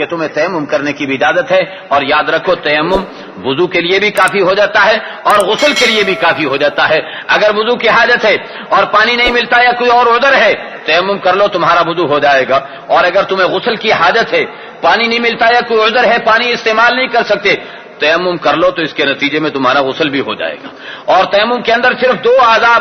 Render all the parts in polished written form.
کہ تمہیں تیمم کرنے کی بھی اجازت ہے، اور یاد رکھو تیمم وضو کے لیے بھی کافی ہو جاتا ہے اور غسل کے لیے بھی کافی ہو جاتا ہے۔ اگر وضو کی حاجت ہے اور پانی نہیں ملتا یا کوئی اور عذر ہے، تیمم کر لو، تمہارا وضو ہو جائے گا۔ اور اگر تمہیں غسل کی حاجت ہے، پانی نہیں ملتا یا کوئی عذر ہے، پانی استعمال نہیں کر سکتے، تیمم کر لو، تو اس کے نتیجے میں تمہارا غسل بھی ہو جائے گا۔ اور تیمم کے اندر صرف 2 اعضاء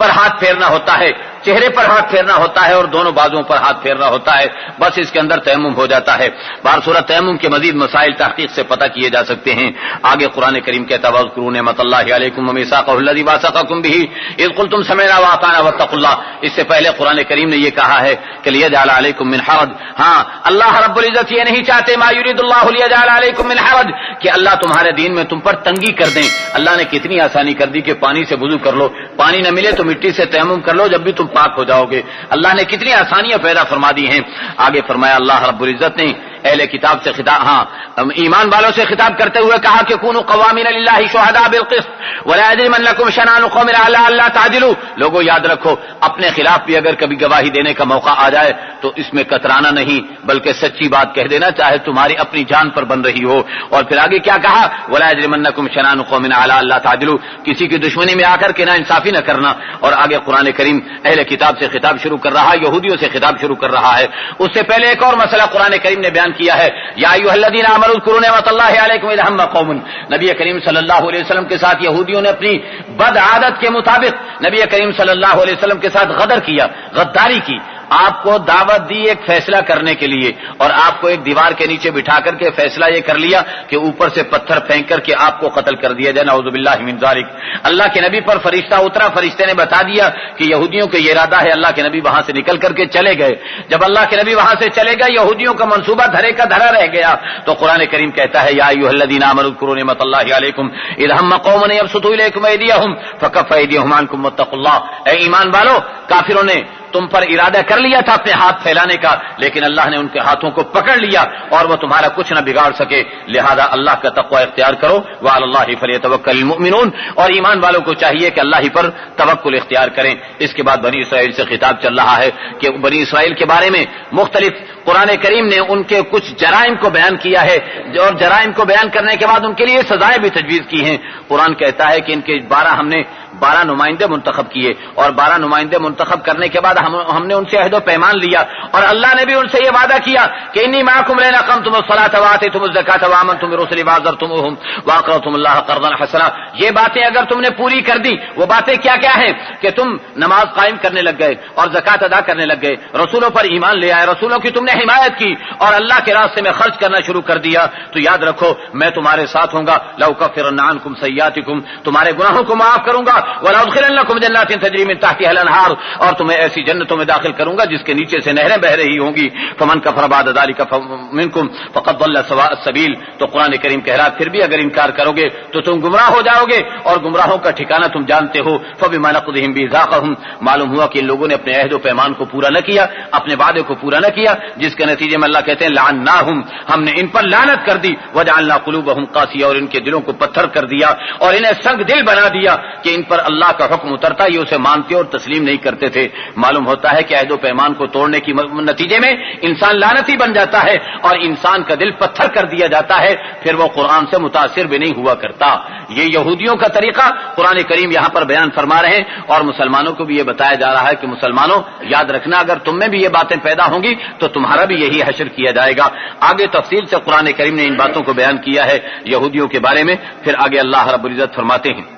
پر ہاتھ پھیرنا ہوتا ہے، چہرے پر ہاتھ پھیرنا ہوتا ہے اور دونوں بازوؤں پر ہاتھ پھیرنا ہوتا ہے، بس اس کے اندر تیمم ہو جاتا ہے۔ بارصورت تیمم کے مزید مسائل تحقیق سے پتہ کیے جا سکتے ہیں۔ آگے قرآن کریم کہتا ہے واذکروا نعمت اللہ علیکم ومیثاقہ الذی واثقکم بہ اذ قلتم سمعنا واطعنا واتقوا اللہ۔ اس سے پہلے قرآن کریم نے یہ کہا ہے کہ لیجعل علیکم من حرج، ہاں اللہ رب العزت یہ نہیں چاہتے، ما یرید اللہ لیجعل علیکم من حرج، کہ اللہ تمہارے دین میں تم پر تنگی کر دیں۔ اللہ نے کتنی آسانی کر دی کہ پانی سے وضو کر لو، پانی نہ ملے تو مٹی سے تیمم کر لو، جب بھی تم پاک ہو جاؤ گے۔ اللہ نے کتنی آسانیاں پیدا فرما دی ہیں۔ آگے فرمایا اللہ رب العزت نے اہل کتاب سے خطاب، ایمان والوں سے خطاب کرتے ہوئے کہا کہ کونوا قوامین للہ شہداء بالقسط ولا یجرمنکم شنآن قوم علی الا تعدلوا۔ لوگوں یاد رکھو، اپنے خلاف بھی اگر کبھی گواہی دینے کا موقع آ جائے تو اس میں کترانا نہیں، بلکہ سچی بات کہہ دینا، چاہے تمہاری اپنی جان پر بن رہی ہو۔ اور پھر آگے کیا کہا، ولا یجرمنکم شنآن قوم علی الا تعدلوا، کسی کی دشمنی میں آ کر کے نا انصافی نہ کرنا۔ اور آگے قرآن کریم اہل کتاب سے خطاب شروع کر رہا ہے، یہودیوں سے خطاب شروع کر رہا ہے۔ اس سے پہلے ایک اور مسئلہ قرآن کریم نے بیان کیا ہے، یا ایھا الذین آمنوا اذکروا نعمت اللہ علیکم اذ ہم قوم۔ نبی کریم صلی اللہ علیہ وسلم کے ساتھ یہودیوں نے اپنی بد عادت کے مطابق نبی کریم صلی اللہ علیہ وسلم کے ساتھ غدر کیا، غداری کی۔ آپ کو دعوت دی ایک فیصلہ کرنے کے لیے، اور آپ کو ایک دیوار کے نیچے بٹھا کر کے فیصلہ یہ کر لیا کہ اوپر سے پتھر پھینک کر کے آپ کو قتل کر دیا جائے، نعوذ باللہ من ذالک۔ اللہ کے نبی پر فرشتہ اترا، فرشتے نے بتا دیا کہ یہودیوں کا یہ ارادہ ہے۔ اللہ کے نبی وہاں سے نکل کر کے چلے گئے۔ جب اللہ کے نبی وہاں سے چلے گئے، یہودیوں کا منصوبہ دھرے کا دھرا رہ گیا، تو قرآن کریم کہتا ہے یا ایھا الذین آمنوا اذکروا نعمت اللہ علیکم اذ ہم قوم یبسطوا الیکم ایدیہم فکف ایدیہم عنکم واتقوا اللہ۔ اے ایمان والو، کافروں نے تم پر ارادہ کر لیا تھا اپنے ہاتھ پھیلانے کا، لیکن اللہ نے ان کے ہاتھوں کو پکڑ لیا اور وہ تمہارا کچھ نہ بگاڑ سکے، لہذا اللہ کا تقوی اختیار کرو، وعلی اللہ فلیتوکل المؤمنون، اور ایمان والوں کو چاہیے کہ اللہ ہی پر توکل اختیار کریں۔ اس کے بعد بنی اسرائیل سے خطاب چل رہا ہے کہ بنی اسرائیل کے بارے میں مختلف قرآن کریم نے ان کے کچھ جرائم کو بیان کیا ہے، اور جرائم کو بیان کرنے کے بعد ان کے لیے سزائیں بھی تجویز کی ہیں۔ قرآن کہتا ہے کہ ان کے ہم نے 12 نمائندے منتخب کیے، اور 12 نمائندے منتخب کرنے کے بعد ہم نے ان سے عہد و پیمان لیا، اور اللہ نے بھی ان سے یہ وعدہ کیا کہ انی معکم لئن اقمتم الصلاۃ وآتیتم الزکاۃ وآمنتم برسلی وعزرتموہم واقرضتم اللہ قرضا حسنا۔ یہ باتیں اگر تم نے پوری کر دی، وہ باتیں کیا کیا ہیں کہ تم نماز قائم کرنے لگ گئے اور زکات ادا کرنے لگ گئے، رسولوں پر ایمان لے آئے، رسولوں کی تم نے حمایت کی اور اللہ کے راستے میں خرچ کرنا شروع کر دیا، تو یاد رکھو میں تمہارے ساتھ ہوں گا، لأکفرن عنکم سیئاتکم، تمہارے گناہوں کو معاف کروں گا، ولأدخلنکم جنات تجری من تحتها الانہار، اور تمہیں ایسی جنتوں میں داخل کروں گا جس کے نیچے سے نہریں بہ رہی ہوں گی۔ فمن کفر بعد ذلک منکم فقد ضل سواء السبیل۔ تو قرآن کریم کہہ رہا پھر بھی اگر انکار کرو گے تو تم گمراہ ہو جاؤ گے، اور گمراہوں کا ٹھکانہ تم جانتے ہو۔ فبما نقضهم ميثاقهم، معلوم ہوا کہ ان لوگوں نے اپنے عہد و پیمان کو پورا نہ کیا، اپنے وعدے کو پورا نہ کیا، جس کے نتیجے میں اللہ کہتے ہیں لعناہم، ہم نے ان پر لعنت کر دی، وجعلنا قلوبهم قاسیہ، اور ان کے دلوں کو پتھر کر دیا اور انہیں سنگ دل بنا دیا کہ ان پر اللہ کا حکم اترتا یہ اسے مانتے اور تسلیم نہیں کرتے تھے۔ معلوم ہوتا ہے کہ عہد و پیمان کو توڑنے کی نتیجے میں انسان لعنتی بن جاتا ہے اور انسان کا دل پتھر کر دیا جاتا ہے، پھر وہ قرآن سے متاثر بھی نہیں ہوا کرتا۔ یہ یہودیوں کا طریقہ قرآن کریم یہاں پر بیان فرما رہے ہیں، اور مسلمانوں کو بھی یہ بتایا جا رہا ہے کہ مسلمانوں یاد رکھنا، اگر تم میں بھی یہ باتیں پیدا ہوں گی تو تمہارا بھی یہی حشر کیا جائے گا۔ آگے تفصیل سے قرآن کریم نے ان باتوں کو بیان کیا ہے یہودیوں کے بارے میں۔ پھر آگے اللہ رب العزت فرماتے ہیں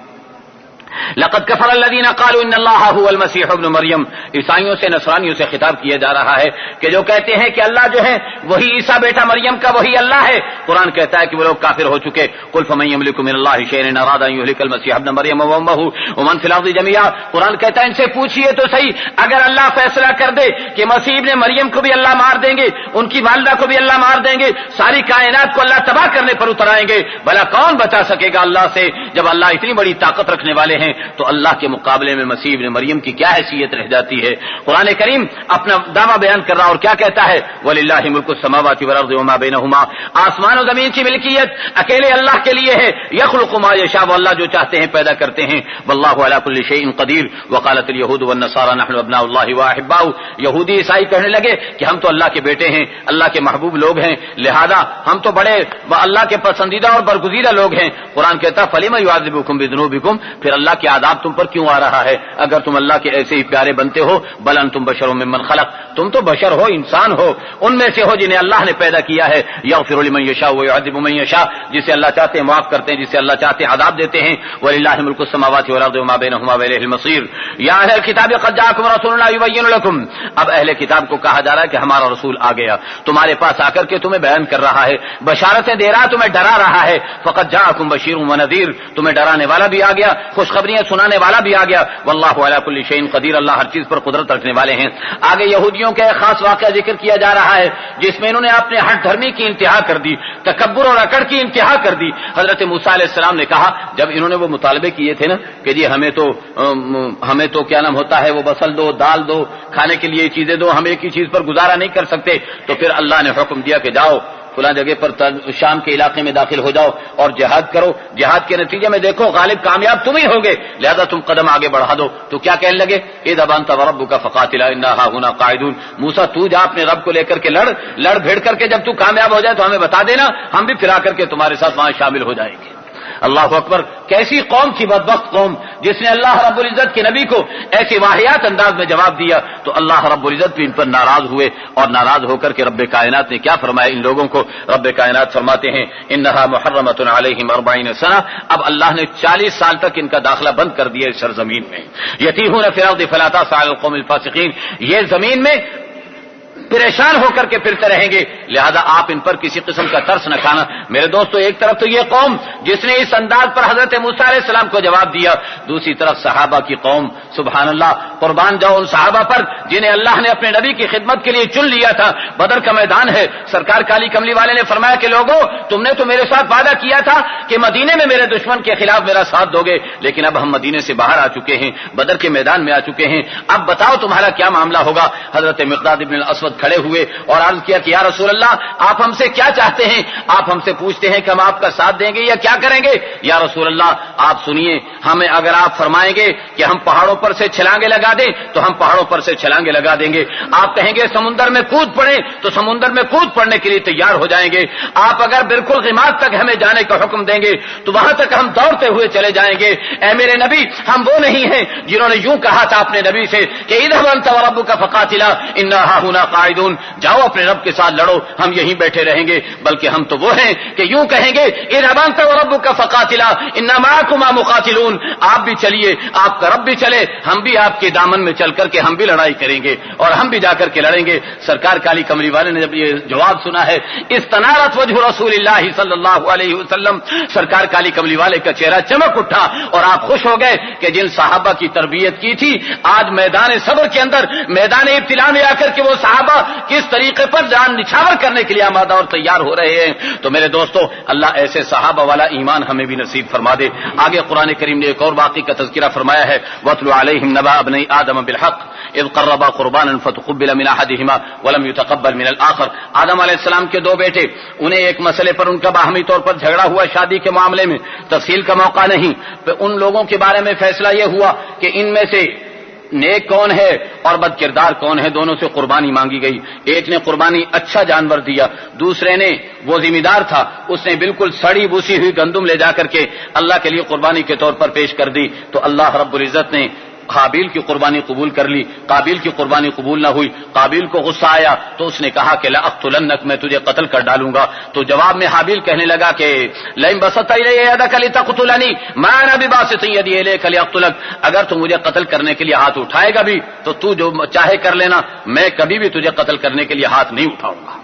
لقد كفر الذين قالوا ان الله هو المسيح ابن مریم، عیسائیوں سے نصرانیوں سے خطاب کیا جا رہا ہے کہ جو کہتے ہیں کہ اللہ جو ہے وہی عیسیٰ بیٹا مریم کا وہی اللہ ہے۔ قرآن کہتا ہے کہ وہ لوگ کافر ہو چکے۔ قل فمن يملك من الله شيئا ان اراد ان يهلك المسيح ابن مریم وامه ومن في الارض جميعا۔ قرآن کہتا ہے ان سے پوچھیے تو صحیح، اگر اللہ فیصلہ کر دے کہ مسیح ابن مریم کو بھی اللہ مار دیں گے، ان کی والدہ کو بھی اللہ مار دیں گے، ساری کائنات کو اللہ تباہ کرنے پر اتر آئیں گے، بھلا کون بچا سکے گا اللہ سے، جب اللہ اتنی بڑی طاقت رکھنے والے ہیں تو اللہ کے مقابلے میں مسیح ابن مریم کی کیا حیثیت رہ جاتی ہے. قرآن کریم اپنا دعویٰ بیان کر رہا اور کیا کہتا ہے؟ وَلِلَّهِ مُلْكُ السَّمَاوَاتِ وَالْأَرْضِ وَمَا بَيْنَهُمَا. آسمان و زمین کی ملکیت اکیلے اللہ کے لیے ہے. يَخْلُقُ مَا يَشَاءُ. وہ اللہ جو چاہتے ہیں پیدا کرتے ہیں. وَاللَّهُ عَلَى كُلِّ شَيْءٍ قَدِيرٌ. وَقَالَتِ الْيَهُودُ وَالنَّصَارَى نَحْنُ أَبْنَاءُ اللَّهِ وَأَحِبَّاؤُهُ. یہودی عیسائی کہنے لگے کہ ہم تو اللہ کے بیٹے ہیں, اللہ کے محبوب لوگ ہیں, لہذا ہم تو بڑے اللہ کے پسندیدہ اور برگزیدہ لوگ ہیں. قرآن کہتا ہے فَلِمَ يُعَذِّبُكُم بِذُنُوبِكُم. پھر اللہ کے عذاب تم پر کیوں آ رہا ہے اگر تم اللہ کے ایسے ہی پیارے بنتے ہو؟ بل انتم بشر ممن خلق. تم تو بشر ہو, انسان ہو, ان میں سے ہو جنہیں اللہ نے پیدا کیا ہے. یغفر لمن یشاء ویعذب من یشاء. جسے اللہ چاہتے ہیں معاف کرتے ہیں, جسے اللہ چاہتے ہیں عذاب دیتے ہیں. وللہ ملک السماوات والارض وما بینہما والیہ المصیر. یا اہل الکتاب قد جاءکم رسولنا یبین لکم. اب اہل کتاب کو کہا جا رہا ہے کہ ہمارا رسول آ گیا, تمہارے پاس آ کر کے تمہیں بیان کر رہا ہے, بشارتیں دے رہا, تمہیں ڈرا رہا ہے. فقد جاءکم بشیر ونذیر. تمہیں ڈرانے والا بھی آ گیا, خوشخبریاں سنانے والا بھی آ گیا. واللہ علی کل شیء قدیر. اللہ ہر چیز پر قدرت رکھنے والے ہیں. آگے یہودیوں کا ایک خاص واقعہ ذکر کیا جا رہا ہے جس میں انہوں نے اپنے ہٹ دھرمی کی انتہا کر دی, تکبر اور اکڑ کی انتہا کر دی. حضرت موسیٰ علیہ السلام نے کہا, جب انہوں نے وہ مطالبے کیے تھے نا کہ جی ہمیں تو کیا نام ہوتا ہے وہ بصل دو, دال دو, کھانے کے لیے چیزیں دو, ہم ایک ہی چیز پر گزارا نہیں کر سکتے, تو پھر اللہ نے حکم دیا کہ جاؤ فلاں جگہ پر شام کے علاقے میں داخل ہو جاؤ اور جہاد کرو. جہاد کے نتیجے میں دیکھو غالب کامیاب تم ہی ہوگے, لہذا تم قدم آگے بڑھا دو. تو کیا کہنے لگے؟ اذهب انت وربك فقاتلا انا هاهنا قاعدون. موسیٰ تو جا اپنے رب کو لے کر کے لڑ بھیڑ کر کے, جب تو کامیاب ہو جائے تو ہمیں بتا دینا, ہم بھی پھرا کر کے تمہارے ساتھ وہاں شامل ہو جائیں گے. اللہ اکبر. کیسی قوم تھی بدبخت قوم جس نے اللہ رب العزت کے نبی کو ایسی واہیات انداز میں جواب دیا. تو اللہ رب العزت بھی ان پر ناراض ہوئے, اور ناراض ہو کر کے رب کائنات نے کیا فرمایا ان لوگوں کو؟ رب کائنات فرماتے ہیں انہا محرمۃ علیہم 40 سنہ. اب اللہ نے 40 سال تک ان کا داخلہ بند کر دیا اس سرزمین میں. یتیہون فی الارض فلا تأس علی القوم الفاسقین. یہ زمین میں پریشان ہو کر کے پھرتے رہیں گے, لہذا آپ ان پر کسی قسم کا ترس نہ کھانا. میرے دوستو, ایک طرف تو یہ قوم جس نے اس انداز پر حضرت موسیٰ علیہ السلام کو جواب دیا, دوسری طرف صحابہ کی قوم. سبحان اللہ, قربان جاؤ ان صحابہ پر جنہیں اللہ نے اپنے نبی کی خدمت کے لیے چن لیا تھا. بدر کا میدان ہے, سرکار کالی کملی والے نے فرمایا کہ لوگوں تم نے تو میرے ساتھ وعدہ کیا تھا کہ مدینے میں میرے دشمن کے خلاف میرا ساتھ دو گے, لیکن اب ہم مدینے سے باہر آ چکے ہیں, بدر کے میدان میں آ چکے ہیں, اب بتاؤ تمہارا کیا معاملہ ہوگا. حضرت مقداد بن الاسود کھڑے ہوئے اور عرض کیا کہ یا رسول اللہ آپ ہم سے کیا چاہتے ہیں؟ آپ ہم سے پوچھتے ہیں کہ ہم آپ کا ساتھ دیں گے یا کیا کریں گے؟ یا رسول اللہ آپ سنیے, ہمیں اگر آپ فرمائیں گے کہ ہم پہاڑوں پر سے چھلانگے لگا دیں تو ہم پہاڑوں پر سے چھلانگے لگا دیں گے. آپ کہیں گے سمندر میں کود پڑیں تو سمندر میں کود پڑنے کے لیے تیار ہو جائیں گے. آپ اگر بالکل غماد تک ہمیں جانے کا حکم دیں گے تو وہاں تک ہم دوڑتے ہوئے چلے جائیں گے. اے میرے نبی, ہم وہ نہیں ہیں جنہوں نے یوں کہا تھا اپنے نبی سے کہ اذهب انت وربك فقاتلا انا هاهنا قاعدون. جاؤ اپنے رب کے ساتھ لڑو, ہم یہیں بیٹھے رہیں گے. بلکہ ہم تو وہ ہیں کہ یوں کہیں گے اذهب انت وربك فقاتلا انا معكما مقاتلون. آپ بھی چلیے, آپ کا رب بھی چلے, ہم بھی آپ کے دامن میں چل کر کے ہم بھی لڑائی کریں گے اور ہم بھی جا کر کے لڑیں گے. سرکار کالی کملی والے نے جب یہ جواب سنا ہے, استنارت وجہ رسول اللہ صلی اللہ علیہ وسلم, سرکار کالی کملی والے کا چہرہ چمک اٹھا اور آپ خوش ہو گئے کہ جن صحابہ کی تربیت کی تھی آج میدان صبر کے اندر, میدان ابتلا میں آ کر کے وہ صحابہ کس طریقے پر جان نچھاور کرنے کے لیے آمادہ اور تیار ہو رہے ہیں. تو میرے دوستو, اللہ ایسے صحابہ والا ایمان ہمیں بھی نصیب فرما دے. آگے قرآن کریم نے ایک اور واقعے کا تذکرہ فرمایا ہے, وَاتْلُ عَلَيْهِمْ نَبَأَ ابْنَيْ آدَمَ بِالْحَقِّ اذ قربا قربانا فتقبل من احدهما ولم يتقبل من الاخر. آدم علیہ السلام کے دو بیٹے, انہیں ایک مسئلے پر ان کا باہمی طور پر جھگڑا ہوا شادی کے معاملے میں, تفصیل کا موقع نہیں. ان لوگوں کے بارے میں فیصلہ یہ ہوا کہ ان میں سے نیک کون ہے اور بد کردار کون ہے, دونوں سے قربانی مانگی گئی. ایک نے قربانی اچھا جانور دیا, دوسرے نے, وہ ذمہ دار تھا, اس نے بالکل سڑی بوسی ہوئی گندم لے جا کر کے اللہ کے لیے قربانی کے طور پر پیش کر دی. تو اللہ رب العزت نے حابیل کی قربانی قبول کر لی, قابیل کی قربانی قبول نہ ہوئی. قابیل کو غصہ آیا تو اس نے کہا کہ لأقتلنک, میں تجھے قتل کر ڈالوں گا. تو جواب میں حابیل کہنے لگا کہ لئن بسطت الی یدک لتقتلنی ما انا بباسط یدی الیک لأقتلک, اگر تو مجھے قتل کرنے کے لیے ہاتھ اٹھائے گا بھی تو تو جو چاہے کر لینا, میں کبھی بھی تجھے قتل کرنے کے لیے ہاتھ نہیں اٹھاؤں گا.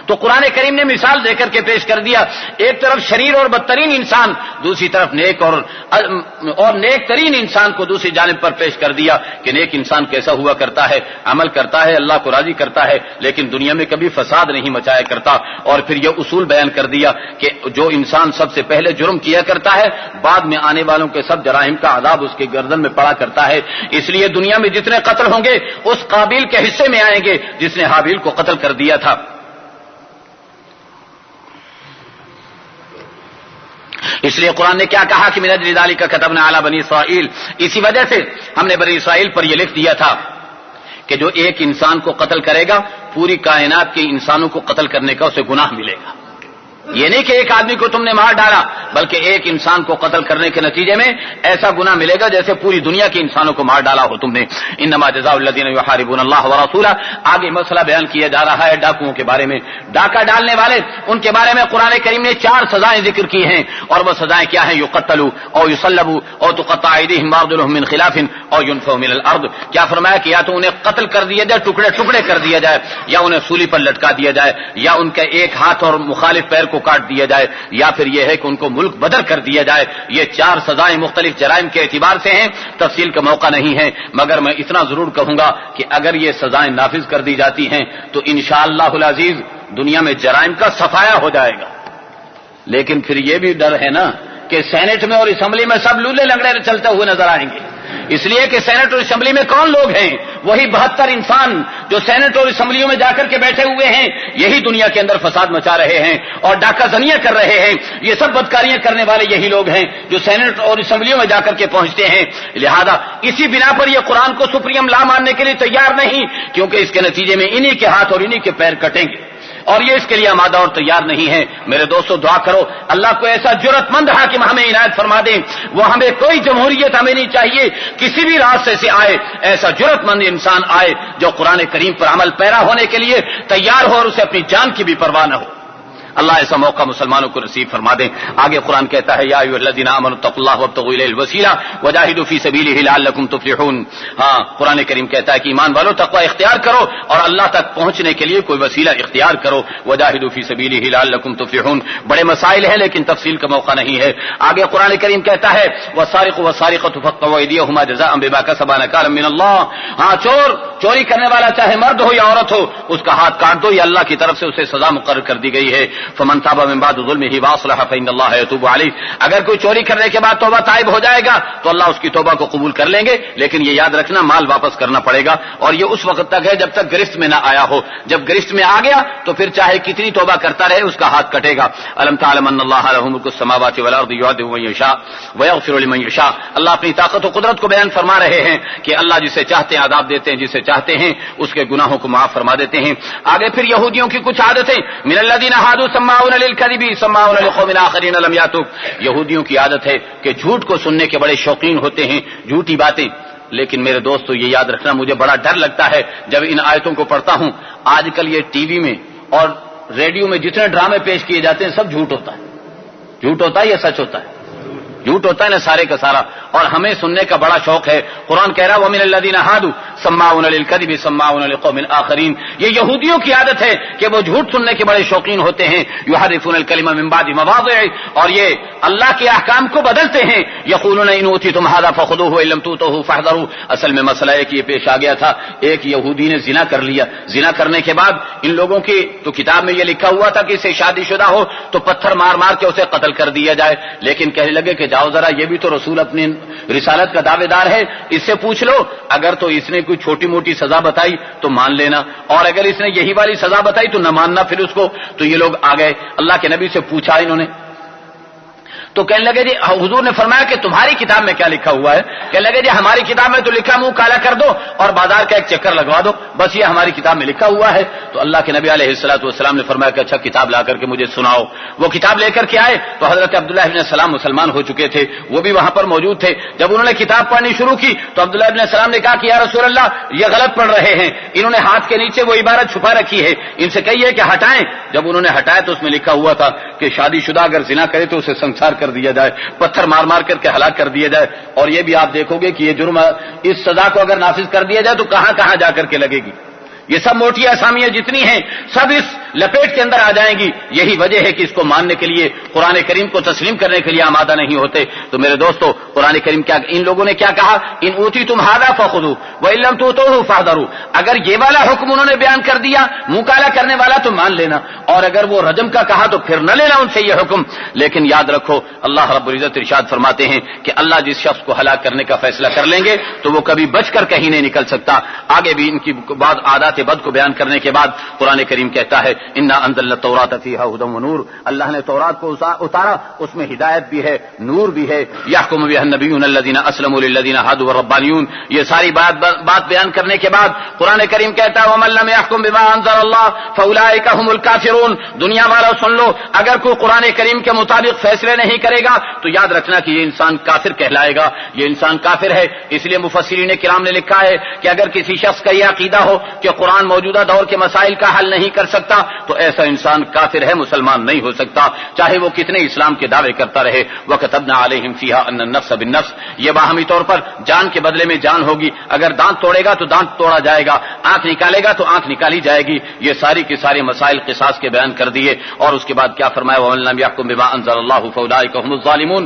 تو قرآن کریم نے مثال دے کر کے پیش کر دیا، ایک طرف شریر اور بدترین انسان، دوسری طرف نیک اور نیک ترین انسان کو دوسری جانب پر پیش کر دیا کہ نیک انسان کیسا ہوا کرتا ہے، عمل کرتا ہے، اللہ کو راضی کرتا ہے، لیکن دنیا میں کبھی فساد نہیں مچایا کرتا۔ اور پھر یہ اصول بیان کر دیا کہ جو انسان سب سے پہلے جرم کیا کرتا ہے، بعد میں آنے والوں کے سب جرائم کا عذاب اس کے گردن میں پڑا کرتا ہے۔ اس لیے دنیا میں جتنے قتل ہوں گے اس قابیل کے حصے میں آئیں گے جس نے حابیل کو قتل کر دیا تھا۔ اس لیے قرآن نے کیا کہا کہ من اجل ذلک كتبنا علی بنی اسرائیل، اسی وجہ سے ہم نے بنی اسرائیل پر یہ لکھ دیا تھا کہ جو ایک انسان کو قتل کرے گا پوری کائنات کے انسانوں کو قتل کرنے کا اسے گناہ ملے گا۔ یہ نہیں کہ ایک آدمی کو تم نے مار ڈالا، بلکہ ایک انسان کو قتل کرنے کے نتیجے میں ایسا گناہ ملے گا جیسے پوری دنیا کے انسانوں کو مار ڈالا ہو تم نے۔ انما جزاء الذین یحاربون اللہ ورسولہ، آگے مسئلہ بیان کیا جا رہا ہے ڈاکوؤں کے بارے میں، ڈاکہ ڈالنے والے، ان کے بارے میں قرآن کریم نے 4 سزائیں ذکر کی ہیں، اور وہ سزائیں کیا ہیں؟ یقتلوا او یصلبوا او تقطع ایدیہم وارجلہم من خلاف او ینفوا من الارض۔ کیا فرمایا کہ یا تو انہیں قتل کر دیا جائے، ٹکڑے ٹکڑے کر دیا جائے، یا انہیں سولی پر لٹکا دیا جائے، یا ان کا ایک ہاتھ اور مخالف پیر کو کاٹ دیا جائے، یا پھر یہ ہے کہ ان کو ملک بدر کر دیا جائے۔ یہ 4 سزائیں مختلف جرائم کے اعتبار سے ہیں، تفصیل کا موقع نہیں ہے، مگر میں اتنا ضرور کہوں گا کہ اگر یہ سزائیں نافذ کر دی جاتی ہیں تو انشاءاللہ العزیز دنیا میں جرائم کا صفایا ہو جائے گا۔ لیکن پھر یہ بھی ڈر ہے نا کہ سینٹ میں اور اسمبلی میں سب لولے لنگڑے چلتے ہوئے نظر آئیں گے، اس لیے کہ سینٹ اور اسمبلی میں کون لوگ ہیں؟ وہی 72 انسان جو سینٹ اور اسمبلیوں میں جا کر کے بیٹھے ہوئے ہیں، یہی دنیا کے اندر فساد مچا رہے ہیں اور ڈاکہ زنیاں کر رہے ہیں۔ یہ سب بدکاریاں کرنے والے یہی لوگ ہیں جو سینٹ اور اسمبلیوں میں جا کر کے پہنچتے ہیں۔ لہذا اسی بنا پر یہ قرآن کو سپریم لا ماننے کے لیے تیار نہیں، کیونکہ اس کے نتیجے میں انہی کے ہاتھ اور انہی کے پیر کٹیں گے، اور یہ اس کے لیے آمادہ اور تیار نہیں ہے۔ میرے دوستو دعا کرو اللہ کو ایسا جرأت مند حاکم ہمیں عنایت فرما دیں، وہ ہمیں کوئی جمہوریت ہمیں نہیں چاہیے، کسی بھی راستے سے آئے ایسا جرأت مند انسان آئے جو قرآن کریم پر عمل پیرا ہونے کے لیے تیار ہو اور اسے اپنی جان کی بھی پرواہ نہ ہو۔ اللہ ایسا موقع مسلمانوں کو نصیب فرما دیں۔ آگے قرآن کہتا ہے یا ایھا الذین آمنوا اتقوا اللہ وابتغوا الیہ الوسیلہ وجاہدوا فی سبیلہ لعلکم تفلحون۔ ہاں، قرآن کریم کہتا ہے کہ ایمان والو تقوی اختیار کرو اور اللہ تک پہنچنے کے لیے کوئی وسیلہ اختیار کرو، وجاہدوا فی سبیلہ لعلکم تفلحون۔ بڑے مسائل ہیں لیکن تفصیل کا موقع نہیں ہے۔ آگے قرآن کریم کہتا ہے والسارق والسارقۃ فاقطعوا ایدیہما جزاء بما کسبا نکالا من اللہ۔ ہاں، چوری کرنے والا چاہے مرد ہو یا عورت ہو، اس کا ہاتھ کاٹ دو، یہ اللہ کی طرف سے اسے سزا مقرر کر دی گئی ہے۔ فمن تاب من بعد ظلمه واصلح فإن الله يتوب عليه۔ اگر کوئی چوری کرنے کے بعد توبہ تائب ہو جائے گا تو اللہ اس کی توبہ کو قبول کر لیں گے، لیکن یہ یاد رکھنا مال واپس کرنا پڑے گا، اور یہ اس وقت تک ہے جب تک گرفت میں نہ آیا ہو۔ جب گرفت میں آ گیا تو پھر چاہے کتنی توبہ کرتا رہے اس کا ہاتھ کٹے گا۔ الم تعلم ان اللہ له ملک السماوات والارض يعذب من يشاء ويغفر لمن يشاء۔ اللہ اپنی طاقت و قدرت کو بیان فرما رہے ہیں کہ اللہ جسے چاہتے ہیں عذاب دیتے ہیں، جسے چاہتے ہیں اس کے گناہوں کو معاف فرما دیتے ہیں۔ آگے پھر یہودیوں کی کچھ عادتیں، من الذین ہادوا سماعون للکذب سماعون لقوم آخرین لم یاتوک۔ یہودیوں کی عادت ہے کہ جھوٹ کو سننے کے بڑے شوقین ہوتے ہیں، جھوٹی باتیں۔ لیکن میرے دوستو یہ یاد رکھنا، مجھے بڑا ڈر لگتا ہے جب ان آیتوں کو پڑھتا ہوں۔ آج کل یہ ٹی وی میں اور ریڈیو میں جتنے ڈرامے پیش کیے جاتے ہیں سب جھوٹ ہوتا ہے۔ جھوٹ ہوتا ہے یا سچ ہوتا ہے؟ جھوٹ ہوتا ہے نا سارے کا سارا، اور ہمیں سننے کا بڑا شوق ہے۔ قرآن کہہ رہا وَمِنَ الَّذِينَ هَادُوا سَمَّاعُونَ لِلْكَذِبِ سَمَّاعُونَ لِقَوْمٍ آخَرِينَ۔ یہ یہودیوں کی عادت ہے کہ وہ جھوٹ سننے کے بڑے شوقین ہوتے ہیں۔ يُحَرِّفُونَ الْكَلِمَ مِنْ بَعْدِ مَوَاضِعِهِ، اور یہ اللہ کے احکام کو بدلتے ہیں۔ يَقُولُونَ إِنْ أُوتِيتُمْ هَذَا فَخُذُوهُ وَإِن لَّمْ تُؤْتُوهُ فَاحْذَرُوا۔ اصل میں مسئلہ ہے کہ یہ پیش آ گیا تھا، ایک یہودی نے زنا کر لیا، زنا کرنے کے بعد ان لوگوں کی تو کتاب میں یہ لکھا ہوا تھا کہ اسے شادی شدہ ہو تو پتھر مار مار کے اسے قتل کر دیا جائے، لیکن کہنے لگے کہ جاؤ ذرا، یہ بھی تو رسول اپنی رسالت کا دعوے دار ہے، اس سے پوچھ لو، اگر تو اس نے کوئی چھوٹی موٹی سزا بتائی تو مان لینا، اور اگر اس نے یہی والی سزا بتائی تو نہ ماننا پھر اس کو۔ تو یہ لوگ آ گئے، اللہ کے نبی سے پوچھا انہوں نے، تو کہنے لگے جی حضور نے فرمایا کہ تمہاری کتاب میں کیا لکھا ہوا ہے؟ کہنے لگے جی ہماری کتاب میں تو لکھا منہ کالا کر دو اور بازار کا ایک چکر لگوا دو، بس یہ ہماری کتاب میں لکھا ہوا ہے۔ تو اللہ کے نبی علیہ الصلوۃ والسلام نے فرمایا کہ اچھا کتاب لا کر کے مجھے سناؤ۔ وہ کتاب لے کر کے آئے تو حضرت عبداللہ ابن سلام مسلمان ہو چکے تھے، وہ بھی وہاں پر موجود تھے۔ جب انہوں نے کتاب پڑھنی شروع کی تو عبداللہ ابن سلام نے کہا کہ یا رسول اللہ یہ غلط پڑھ رہے ہیں، انہوں نے ہاتھ کے نیچے وہ عبارت چھپا رکھی ہے، ان سے کہیے کہ ہٹائیں۔ جب انہوں نے ہٹایا تو اس میں لکھا ہوا تھا کہ شادی شدہ اگر زنا کرے تو اسے سنسار کر دیا جائے، پتھر مار مار کر کے ہلاک کر دیا جائے۔ اور یہ بھی آپ دیکھو گے کہ یہ جرم، اس سزا کو اگر نافذ کر دیا جائے تو کہاں کہاں جا کر کے لگے گی۔ یہ سب موٹی اسامیاں جتنی ہیں سب اس لپیٹ کے اندر آ جائیں گی. یہی وجہ ہے کہ اس کو ماننے کے لیے قرآن کریم کو تسلیم کرنے کے لیے آمادہ نہیں ہوتے. تو میرے دوستو قرآن کریم کیا ان لوگوں نے کیا کہا؟ ان اوتی تم ہاذا فخذوا وان لم تؤتوه فاحذروا. اگر یہ والا حکم انہوں نے بیان کر دیا منہ کالا کرنے والا تو مان لینا, اور اگر وہ رجم کا کہا تو پھر نہ لینا ان سے یہ حکم. لیکن یاد رکھو اللہ رب العزت ارشاد فرماتے ہیں کہ اللہ جس شخص کو ہلاک کرنے کا فیصلہ کر لیں گے تو وہ کبھی بچ کر کہیں نہیں نکل سکتا. آگے بھی ان کی بعض عادات بد کو بیان کرنے کے بعد قرآن کریم کہتا ہے انا انزلنا التوراۃ فیہا ھدی ونور. اللہ نے تورات کو اتارا, اس میں ہدایت بھی ہے نور بھی ہے. یحکم بہا النبیون الذین اسلموا للذین ھادوا والربانیون. یہ ساری بات بیان کرنے کے بعد قرآن کریم کہتا ہے ومن لم یحکم بما انزل اللہ فاولئک ھم الکافرون. دنیا والا سن لو, اگر کوئی قرآن کریم کے مطابق فیصلے نہیں کرے گا تو یاد رکھنا کہ یہ انسان کافر کہلائے گا, یہ انسان کافر ہے. اس لیے مفسرین کرام نے لکھا ہے کہ اگر کسی شخص کا یہ عقیدہ ہو کہ قرآن موجودہ دور کے مسائل کا حل نہیں کر سکتا تو ایسا انسان کافر ہے, مسلمان نہیں ہو سکتا, چاہے وہ کتنے اسلام کے دعوے کرتا رہے. وَكَتَبْنَا عَلَيْهِمْ فِيهَا أَنَّ النَّفْسَ بِالنَّفْسِ. یہ باہمی طور پر جان کے بدلے میں جان ہوگی. اگر دانت توڑے گا تو دانت توڑا جائے گا, آنکھ نکالے گا تو آنکھ نکالی جائے گی. یہ ساری کے سارے مسائل قصاص کے بیان کر دیے. اور اس کے بعد کیا فرمایا وَمَن لَّمْ يَحْكُم بِمَا أَنزَلَ اللَّهُ فَأُولَٰئِكَ هُمُ الظَّالِمُونَ.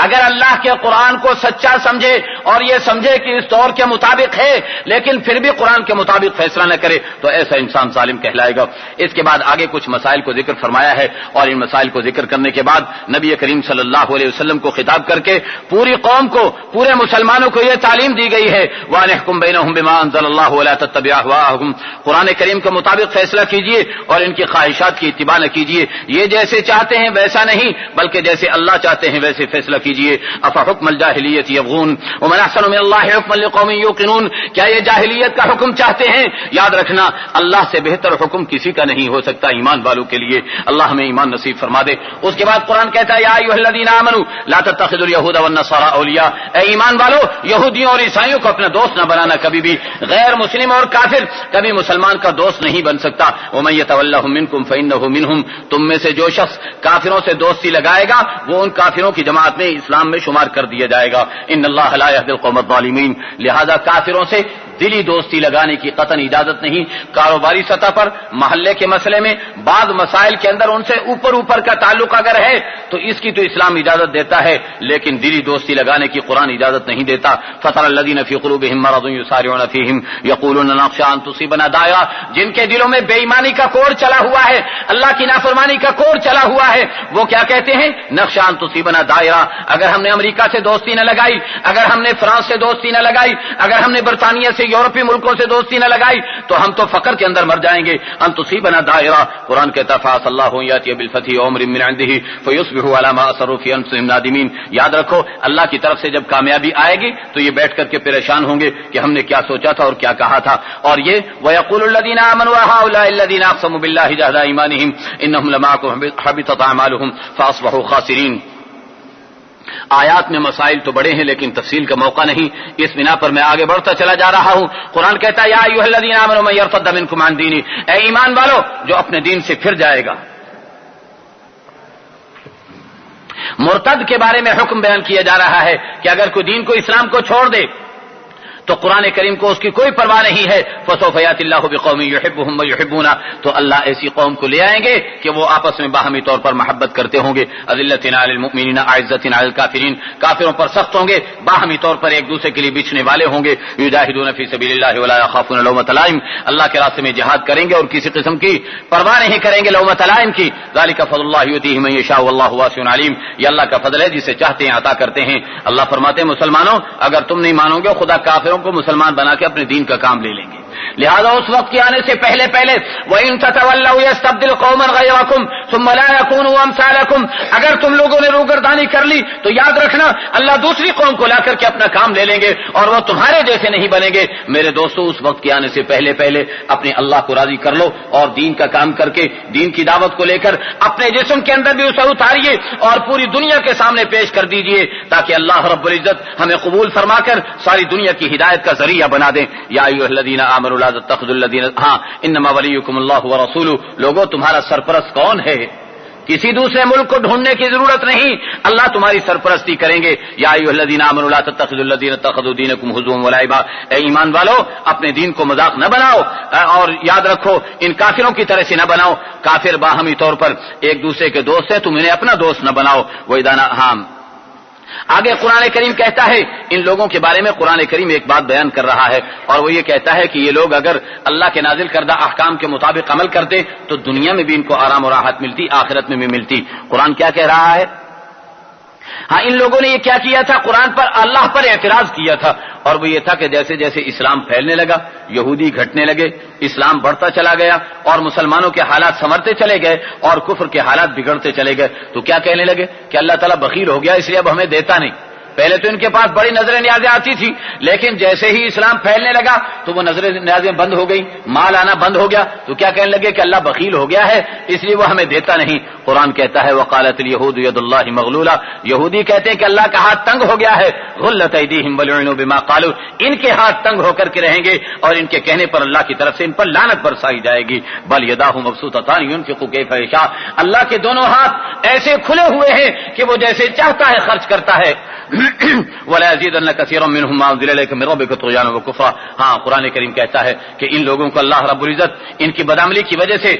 اگر اللہ کے قرآن کو سچا سمجھے اور یہ سمجھے کہ اس دور کے مطابق ہے لیکن پھر بھی قرآن کے مطابق فیصلہ نہ کرے تو ایسا انسان ظالم کہلائے گا. اس کے بعد آگے کچھ مسائل کو ذکر فرمایا ہے, اور ان مسائل کو ذکر کرنے کے بعد نبی کریم صلی اللہ علیہ وسلم کو خطاب کر کے پوری قوم کو, پورے مسلمانوں کو یہ تعلیم دی گئی ہے وَأَنِ احْكُم بَيْنَهُم بِمَا أَنزَلَ اللَّهُ وَلَا تَتَّبِعْ أَهْوَاءَهُمْ. قرآن کریم کے مطابق فیصلہ کیجیے اور ان کی خواہشات کی اتباع نہ کیجیے. یہ جیسے چاہتے ہیں ویسا نہیں بلکہ جیسے اللہ چاہتے ہیں ویسے فیصلہ کیجیے. أَفَحُكْمَ الْجَاهِلِيَّةِ يَبْغُونَ وَمَنْ أَحْسَنُ مِنَ اللَّهِ حُكْمًا لِقَوْمٍ يُوقِنُونَ. کیا یہ جاہلیت کا حکم چاہتے ہیں؟ یاد رکھنا اللہ سے بہتر حکم کسی کا نہیں ہو سکتا ایمان والوں کے لیے. اللہ ہمیں ایمان نصیب فرما دے. اس کے بعد قرآن کہتا ہے یا ایھا الذین آمنوا لا تتخذوا اليهود والنصارى اولیاء. اے ایمان والو یہودیوں اور عیسائیوں کو اپنا دوست نہ بنانا کبھی بھی. غیر مسلم اور کافر کبھی مسلمان کا دوست نہیں بن سکتا. ومن يتولهم منکم فانه منهم. تم میں سے جو شخص کافروں سے دوستی لگائے گا وہ ان کافروں کی جماعت میں اسلام میں شمار کر دیا جائے گا. ان اللہ لا يهدي القوم الظالمین. لہذا کافروں سے دلی دوستی لگانے کی قطعاً اجازت نہیں. کاروباری سطح پر محلے کے مسئلے میں بعض مسائل کے اندر ان سے اوپر کا تعلق اگر ہے تو اس کی تو اسلام اجازت دیتا ہے, لیکن دلی دوستی لگانے کی قرآن اجازت نہیں دیتا. فَتَرَى الَّذِينَ فِي قُلُوبِهِم مَّرَضٌ يُسَارِعُونَ فِيهِمْ يَقُولُونَ نَخْشَىٰ أَن تُصِيبَنَا دَائِرَةٌ. جن کے دلوں میں بے ایمانی کا کوڑ چلا ہوا ہے, اللہ کی نافرمانی کا کوڑ چلا ہوا ہے, وہ کیا کہتے ہیں نَخْشَىٰ أَن تُصِيبَنَا دَائِرَةٌ. اگر ہم نے امریکہ سے دوستی نہ لگائی, اگر ہم نے فرانس سے دوستی نہ لگائی, اگر ہم نے برطانیہ سے یورپی ملکوں سے دوستی نہ لگائی تو ہم تو فقر کے اندر مر جائیں گے. ان تصیبنا دائرہ. قرآن کہتا فاس اللہ یاتی بالفتح وامر من عنده فیصبحوا على ما اصروا في انفسهم نادمین. یاد رکھو اللہ کی طرف سے جب کامیابی آئے گی تو یہ بیٹھ کر کے پریشان ہوں گے کہ ہم نے کیا سوچا تھا اور کیا کہا تھا. اور یہ ويقول الذين امنوا هؤلاء الذين اقسموا بالله جهد ايمانهم انهم لمعكم حبطت اعمالهم فاصبحوا خاسرین. آیات میں مسائل تو بڑے ہیں لیکن تفصیل کا موقع نہیں, اس بنا پر میں آگے بڑھتا چلا جا رہا ہوں. قرآن کہتا ہے یا ایھا الذین آمنوا من یرتد منکم عن دینہ. اے ایمان والو جو اپنے دین سے پھر جائے گا. مرتد کے بارے میں حکم بیان کیا جا رہا ہے کہ اگر کوئی دین کو اسلام کو چھوڑ دے تو قرآن کریم کو اس کی کوئی پرواہ نہیں ہے. فسوف یاتی اللہ بقوم یحبهم ویحبون. تو اللہ ایسی قوم کو لے آئیں گے کہ وہ آپس میں باہمی طور پر محبت کرتے ہوں گے. اذلۃ علی المؤمنین اعزۃ علی الکافرین. کافروں پر سخت ہوں گے, باہمی طور پر ایک دوسرے کے لیے بچنے والے ہوں گے. یجاہدون فی سبیل اللہ ولا یخافون لومۃ لائم. اللہ کے راستے میں جہاد کریں گے اور کسی قسم کی پرواہ نہیں کریں گے لومۃ لائم کی. ذالک فضل اللہ یؤتیہ من یشاء واللہ واسع علیم. یہ اللہ کا فضل ہے جسے چاہتے ہیں عطا کرتے ہیں. اللہ فرماتے ہیں مسلمانوں اگر تم نہیں مانو گے خدا کافروں کو مسلمان بنا کے اپنے دین کا کام لے لیں گے. لہذا اس وقت کے آنے سے پہلے وَإِن تَتَوَلَّوْا يَسْتَبْدِلْ قَوْمًا غَيْرَكُمْ ثُمَّ لَا يَكُونُوا أَمْثَالَكُمْ. اگر تم لوگوں نے روگردانی کر لی تو یاد رکھنا اللہ دوسری قوم کو لا کر کے اپنا کام لے لیں گے اور وہ تمہارے جیسے نہیں بنیں گے. میرے دوستو اس وقت کے آنے سے پہلے اپنے اللہ کو راضی کر لو اور دین کا کام کر کے دین کی دعوت کو لے کر اپنے جسم کے اندر بھی اسے اتاریے اور پوری دنیا کے سامنے پیش کر دیجئے تاکہ اللہ رب العزت ہمیں قبول فرما کر ساری دنیا کی ہدایت کا ذریعہ بنا دیں. یا ایھا الذین آمنوا لا تتخذوا الذین انما ولیکم اللہ ورسولہ. لوگوں تمہارا سرپرست کون ہے؟ کسی دوسرے ملک کو ڈھونڈنے کی ضرورت نہیں، اللہ تمہاری سرپرستی کریں گے۔ یا ایھا الذین آمنوا لا تتخذوا الذین اتخذوا دینکم ہزوا ولعبا، اے ایمان والو اپنے دین کو مذاق نہ بناؤ، اور یاد رکھو ان کافروں کی طرح سے نہ بناؤ۔ کافر باہمی طور پر ایک دوسرے کے دوست ہیں، تم انہیں اپنا دوست نہ بناؤ۔ وَإِذَا ہاں آگے قرآن کریم کہتا ہے، ان لوگوں کے بارے میں قرآن کریم ایک بات بیان کر رہا ہے، اور وہ یہ کہتا ہے کہ یہ لوگ اگر اللہ کے نازل کردہ احکام کے مطابق عمل کرتے تو دنیا میں بھی ان کو آرام و راحت ملتی، آخرت میں بھی ملتی۔ قرآن کیا کہہ رہا ہے؟ ہاں ان لوگوں نے یہ کیا کیا تھا؟ قرآن پر اللہ پر اعتراض کیا تھا، اور وہ یہ تھا کہ جیسے جیسے اسلام پھیلنے لگا، یہودی گھٹنے لگے، اسلام بڑھتا چلا گیا اور مسلمانوں کے حالات سنورتے چلے گئے اور کفر کے حالات بگڑتے چلے گئے، تو کیا کہنے لگے کہ اللہ تعالیٰ بخیل ہو گیا اس لیے اب ہمیں دیتا نہیں۔ پہلے تو ان کے پاس بڑی نظر نیازیں آتی تھی، لیکن جیسے ہی اسلام پھیلنے لگا تو وہ نظر نیازیں بند ہو گئی، مال آنا بند ہو گیا، تو کیا کہنے لگے کہ اللہ بخیل ہو گیا ہے اس لیے وہ ہمیں دیتا نہیں۔ قرآن کہتا ہے وقالت الیہود ید اللہ مغلولہ، یہودی کہتے ہیں کہ اللہ کا ہاتھ تنگ ہو گیا ہے، غلت ایدیہم ولعنوا بما قالوا، ان کے ہاتھ تنگ ہو کر کے رہیں گے اور ان کے کہنے پر اللہ کی طرف سے ان پر لعنت برسائی جائے گی۔ بل یداہ مبسوطتان ينفق کیف یشاء، اللہ کے دونوں ہاتھ ایسے کھلے ہوئے ہیں کہ وہ جیسے چاہتا ہے خرچ کرتا ہے۔ وَلَا يَزِيدَنَّ كَثِيرًا مِّنْهُمْ مَا أُنزِلَ إِلَيْكَ مِن رَّبِّكَ طُغْيَانًا وَكُفْرًا، ہاں قرآن کریم کہتا ہے کہ ان لوگوں کو اللہ رب العزت ان کی بدعملی کی وجہ سے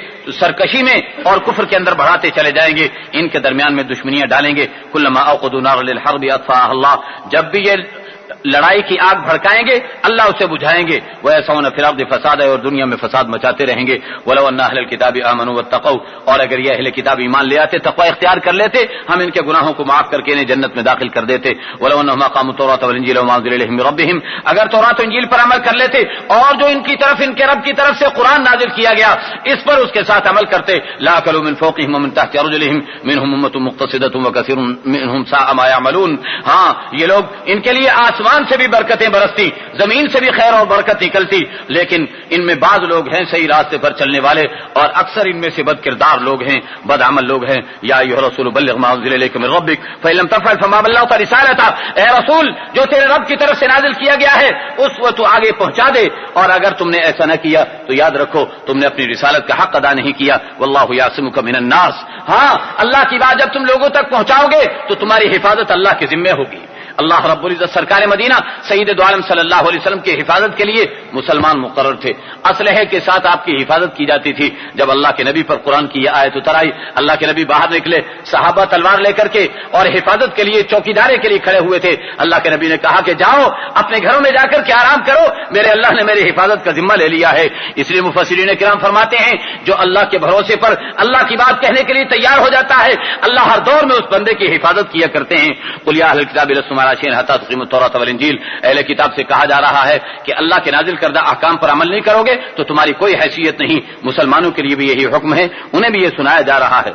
سرکشی میں اور کفر کے اندر بڑھاتے چلے جائیں گے، ان کے درمیان میں دشمنیاں ڈالیں گے۔ كُلَّمَا أَوْقَدُوا نَارًا لِلْحَرْبِ أَطْفَأَهَا اللَّهُ، جب بھی یہ لڑائی کی آگ بھڑکائیں گے اللہ اسے بجھائیں گے۔ وَيَسْعَوْنَ فِي الْأَرْضِ فَسَادًا، اور دنیا میں فساد مچاتے رہیں گے۔ وَلَوْ أَنَّ أَهْلَ الْكِتَابِ آمَنُوا وَاتَّقَوْا، اور اگر یہ اہل کتاب ایمان لے آتے، تقوی اختیار کر لیتے، ہم ان کے گناہوں کو معاف کر کے انہیں جنت میں داخل کر دیتے۔ وَلَوْ أَنَّهُمْ أَقَامُوا التَّوْرَاةَ وَالْإِنجِيلَ وَمَا أُنزِلَ إِلَيْهِم مِّن رَّبِّهِمْ، اگر تورات و انجیل پر عمل کر لیتے اور جو ان کی طرف ان کے رب کی طرف سے قرآن نازل کیا گیا اس پر اس کے ساتھ عمل کرتے، لَأَكَلُوا مِن فَوْقِهِمْ وَمِن تَحْتِ أَرْجُلِهِمْ مِنْهُمْ أُمَّةٌ مُّقْتَصِدَةٌ وَكَثِيرٌ مِّنْهُمْ سَاءَ مَا يَعْمَلُونَ، ہاں یہ لوگ ان کے لیے آسمان سے بھی برکتیں برستی، زمین سے بھی خیر اور برکت نکلتی، لیکن ان میں بعض لوگ ہیں صحیح راستے پر چلنے والے اور اکثر ان میں سے بد کردار لوگ ہیں، بد عمل لوگ ہیں۔ یا ایھا الرسول بلغ ما انزل الیک من ربک فإن لم تفعل فما بلغت رسالته، اے رسول جو تیرے رب کی طرف سے نازل کیا گیا ہے اس کو تو آگے پہنچا دے، اور اگر تم نے ایسا نہ کیا تو یاد رکھو تم نے اپنی رسالت کا حق ادا نہیں کیا۔ واللہ یعصمک من الناس، ہاں اللہ کی بات جب تم لوگوں تک پہنچاؤ گے تو تمہاری حفاظت اللہ کے ذمہ ہوگی۔ اللہ رب العزت سرکار مدینہ سید دو عالم صلی اللہ علیہ وسلم کی حفاظت کے لیے مسلمان مقرر تھے، اسلحے کے ساتھ آپ کی حفاظت کی جاتی تھی۔ جب اللہ کے نبی پر قرآن کی یہ آیت اتر آئی، اللہ کے نبی باہر نکلے، صحابہ تلوار لے کر کے اور حفاظت کے لیے چوکیدارے کے لیے کھڑے ہوئے تھے۔ اللہ کے نبی نے کہا کہ جاؤ اپنے گھروں میں جا کر کے آرام کرو، میرے اللہ نے میری حفاظت کا ذمہ لے لیا ہے۔ اس لیے مفسرین کرام فرماتے ہیں جو اللہ کے بھروسے پر اللہ کی بات کہنے کے لیے تیار ہو جاتا ہے اللہ ہر دور میں اس بندے کی حفاظت کیا کرتے ہیں۔ قل یا اہل الکتاب لستم علی شیء حتی تقیموا التوراۃ والانجیل، اہل کتاب سے کہا جا رہا ہے کہ اللہ کے نازل کردہ احکام پر عمل نہیں کرو گے تو تمہاری کوئی حیثیت نہیں۔ مسلمانوں کے لیے بھی یہی حکم ہے، انہیں بھی یہ سنایا جا رہا ہے۔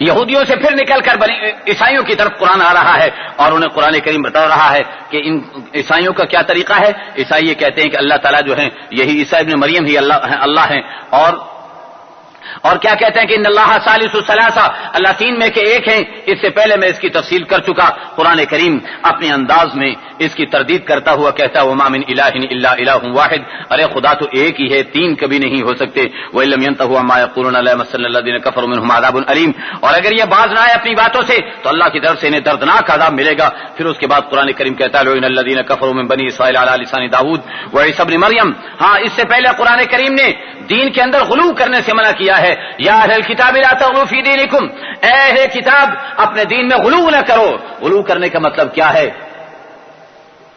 یہودیوں سے پھر نکل کر عیسائیوں کی طرف قرآن آ رہا ہے اور انہیں قرآن کریم بتا رہا ہے کہ ان عیسائیوں کا کیا طریقہ ہے۔ عیسائی یہ کہتے ہیں کہ اللہ تعالیٰ جو ہیں یہی عیسیٰ ابن مریم ہی اللہ ہیں، اور کیا کہتے ہیں کہ ان اللہ ثالث ثلاثہ، اللہ تین میں کے ایک ہیں۔ اس سے پہلے میں اس کی تفصیل کر چکا۔ قرآن کریم اپنے انداز میں اس کی تردید کرتا ہوا کہتا ہے وما من الہ الا الہ واحد، ارے خدا تو ایک ہی ہے، تین کبھی نہیں ہو سکتے۔ وَإِن لَّمْ يَنْتَهُوا عَمَّا يَقُولُونَ لَيَمَسَّنَّ الَّذِينَ كَفَرُوا مِنْهُمْ عَذَابٌ أَلِيمٌ، اور اگر یہ باز نہ آئے اپنی باتوں سے تو اللہ کی طرف سے انہیں دردناک عذاب ملے گا۔ پھر اس کے بعد قرآن کریم کہتا ہے لَعِنَ الَّذِينَ كَفَرُوا مِن بَنِي إِسرَائِيلَ عَلَىٰ لِسَانِ داؤد وعیسی ابن مریم، ہاں اس سے پہلے قرآن کریم نے دین کے اندر غلو کرنے سے منع کیا ہے۔ یا اہل الکتاب لا تغلوا فی دینکم، اے اہل کتاب اپنے دین میں غلو نہ کرو۔ غلو کرنے کا مطلب کیا ہے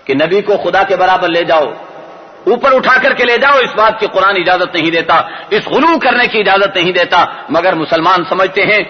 کہ نبی کو خدا کے برابر لے جاؤ، اوپر اٹھا کر کے لے جاؤ، اس بات کی قرآن اجازت نہیں دیتا، اس غلو کرنے کی اجازت نہیں دیتا۔ مگر مسلمان سمجھتے ہیں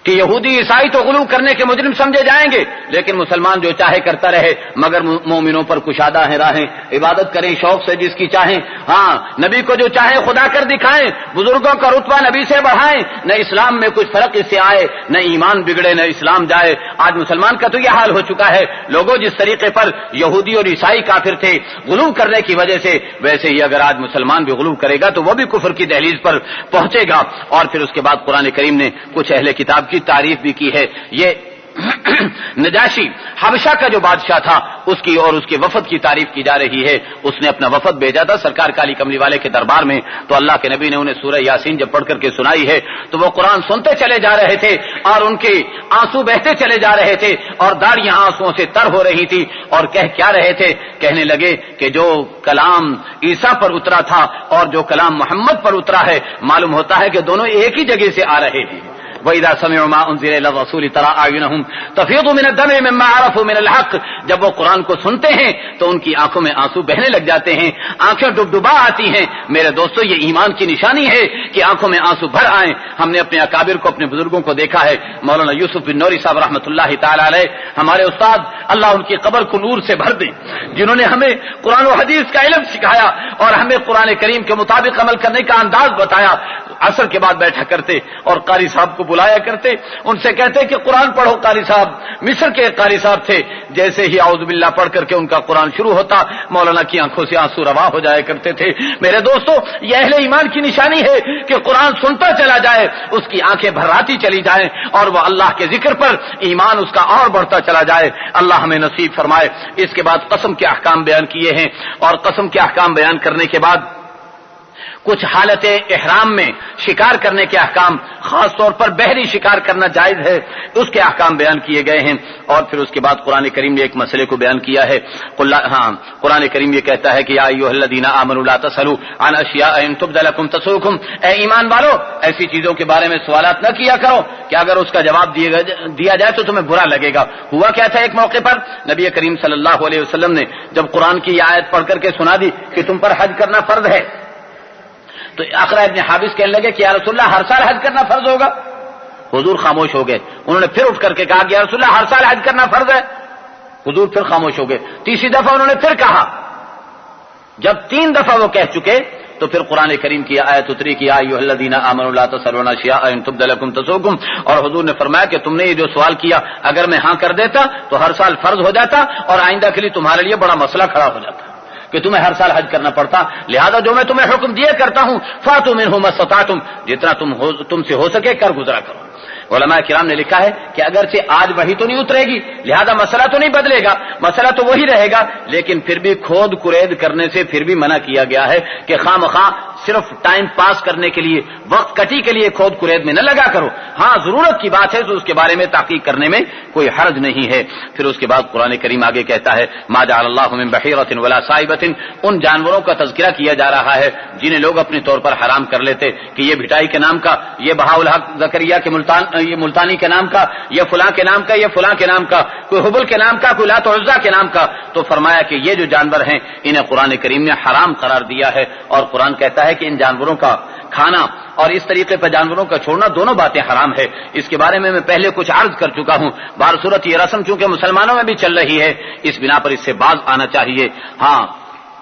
کہ یہودی عیسائی تو غلو کرنے کے مجرم سمجھے جائیں گے، لیکن مسلمان جو چاہے کرتا رہے، مگر مومنوں پر کشادہ ہیں راہیں، عبادت کریں شوق سے جس کی چاہیں، ہاں نبی کو جو چاہے خدا کر دکھائیں، بزرگوں کا رتبہ نبی سے بڑھائیں، نہ اسلام میں کچھ فرق اس سے آئے، نہ ایمان بگڑے نہ اسلام جائے۔ آج مسلمان کا تو یہ حال ہو چکا ہے، لوگوں جس طریقے پر یہودی اور عیسائی کافر تھے غلو کرنے کی وجہ سے، ویسے ہی اگر آج مسلمان بھی غلو کرے گا تو وہ بھی کفر کی دہلیز پر پہنچے گا۔ اور پھر اس کے بعد قرآن کریم نے کچھ اہل کتاب کی تعریف بھی کی ہے۔ یہ نجاشی حبشہ کا جو بادشاہ تھا اس کی اور اس کے وفد کی تعریف کی جا رہی ہے. اس نے اپنا وفد بھیجا تھا سرکار کالی کملی والے کے دربار میں, تو اللہ کے نبی نے انہیں سورہ یاسین جب پڑھ کر کے سنائی ہے تو وہ قرآن سنتے چلے جا رہے تھے اور ان کے آنسو بہتے چلے جا رہے تھے اور داڑیاں آنسوؤں سے تر ہو رہی تھی. اور کیا رہے تھے؟ کہنے لگے کہ جو کلام عیسیٰ پر اترا تھا اور جو کلام محمد پر اترا ہے معلوم ہوتا ہے کہ دونوں ایک ہی جگہ سے آ رہے ہیں. وَإِذَا سَمِعُوا مَا أُنزِلَ إِلَى الرَّسُولِ تَرَىٰ أَعْيُنَهُمْ تَفِيضُ مِنَ الدَّمْعِ مِمَّا عَرَفُوا مِنَ الْحَقِّ. جب وہ قرآن کو سنتے ہیں تو ان کی آنکھوں میں آنسو بہنے لگ جاتے ہیں, آنکھیں ڈبڈبا آتی ہیں. میرے دوستو یہ ایمان کی نشانی ہے کہ آنکھوں میں آنسو بھر آئیں. ہم نے اپنے اکابر کو, اپنے بزرگوں کو دیکھا ہے. مولانا یوسف بن نوری صاحب رحمۃ اللہ تعالی علیہ ہمارے استاد, اللہ ان کی قبر کو نور سے بھر دیں, جنہوں نے ہمیں قرآن و حدیث کا علم سکھایا اور ہمیں قرآن کریم کے مطابق عمل کرنے کا انداز بتایا. عصر کے بعد بیٹھا کرتے اور قاری صاحب کو بلایا کرتے, ان سے کہتے کہ قرآن پڑھو. قاری صاحب مصر کے قاری صاحب تھے, جیسے ہی اعوذ باللہ پڑھ کر کے ان کا قرآن شروع ہوتا مولانا کی آنکھوں سے آنسو روا ہو جایا کرتے تھے. میرے دوستو یہ اہل ایمان کی نشانی ہے کہ قرآن سنتا چلا جائے, اس کی آنکھیں بھراتی چلی جائیں اور وہ اللہ کے ذکر پر ایمان اس کا اور بڑھتا چلا جائے. اللہ ہمیں نصیب فرمائے. اس کے بعد قسم کے احکام بیان کیے ہیں اور قسم کے احکام بیان کرنے کے بعد کچھ حالت احرام میں شکار کرنے کے احکام, خاص طور پر بحری شکار کرنا جائز ہے, اس کے احکام بیان کیے گئے ہیں. اور پھر اس کے بعد قرآن کریم نے ایک مسئلے کو بیان کیا ہے. قرآن کریم یہ کہتا ہے کہ یا ایھا الذین آمنوا لا تسألوا عن اشیاء ان تبد لکم تسؤکم. اے ایمان والو ایسی چیزوں کے بارے میں سوالات نہ کیا کرو کہ اگر اس کا جواب دیا جائے تو تمہیں برا لگے گا. ہوا کیا تھا, ایک موقع پر نبی کریم صلی اللہ علیہ وسلم نے جب قرآن کی یہ آیت پڑھ کر کے سنا دی کہ تم پر حج کرنا فرض ہے, تو اقرا ابن حابس کہنے لگے کہ یا رسول اللہ ہر سال حج کرنا فرض ہوگا. حضور خاموش ہو گئے. انہوں نے پھر اٹھ کر کے کہا کہ یا رسول اللہ ہر سال حج کرنا فرض ہے. حضور پھر خاموش ہو گئے. تیسری دفعہ انہوں نے پھر کہا. جب 3 دفعہ وہ کہہ چکے تو پھر قرآن کریم کی آیت اتری کہ یا ایھا الذین آمنوا لا تسألوا عن اشیاء ان تبد لکم تسؤکم. اور حضور نے فرمایا کہ تم نے یہ جو سوال کیا اگر میں ہاں کر دیتا تو ہر سال فرض ہو جاتا اور آئندہ کے لیے تمہارے لیے بڑا مسئلہ کھڑا ہو جاتا کہ تمہیں ہر سال حج کرنا پڑتا. لہذا جو میں تمہیں حکم دیا کرتا ہوں فاتوا منہ ما استطعتم, جتنا تم سے ہو سکے کر گزرا کرو. علماء کرام نے لکھا ہے کہ اگرچہ آج وہی تو نہیں اترے گی لہذا مسئلہ تو نہیں بدلے گا, مسئلہ تو وہی رہے گا, لیکن پھر بھی کھود کرید کرنے سے پھر بھی منع کیا گیا ہے کہ خواہ مخواہ صرف ٹائم پاس کرنے کے لیے, وقت کٹی کے لیے کھود کرید میں نہ لگا کرو. ہاں ضرورت کی بات ہے تو اس کے بارے میں تحقیق کرنے میں کوئی حرج نہیں ہے. پھر اس کے بعد قرآن کریم آگے کہتا ہے ما جعل اللہ من بحیرۃ ولا صائبۃ. ان جانوروں کا تذکرہ کیا جا رہا ہے جنہیں لوگ اپنے طور پر حرام کر لیتے کہ یہ بھٹائی کے نام کا, یہ بہاء الحق زکریا کے یہ ملتانی کے نام کا, یہ فلاں کے نام کا, یہ فلاں کے نام کا, کوئی حبل کے نام کا, کوئی لات و عزا کے نام کا. تو فرمایا کہ یہ جو جانور ہیں انہیں قرآن کریم نے حرام قرار دیا ہے. اور قرآن کہتا ہے کہ ان جانوروں کا کھانا اور اس طریقے پر جانوروں کا چھوڑنا دونوں باتیں حرام ہے. اس کے بارے میں پہلے کچھ عرض کر چکا ہوں. بہر صورت یہ رسم چونکہ مسلمانوں میں بھی چل رہی ہے اس بنا پر اس سے باز آنا چاہیے. ہاں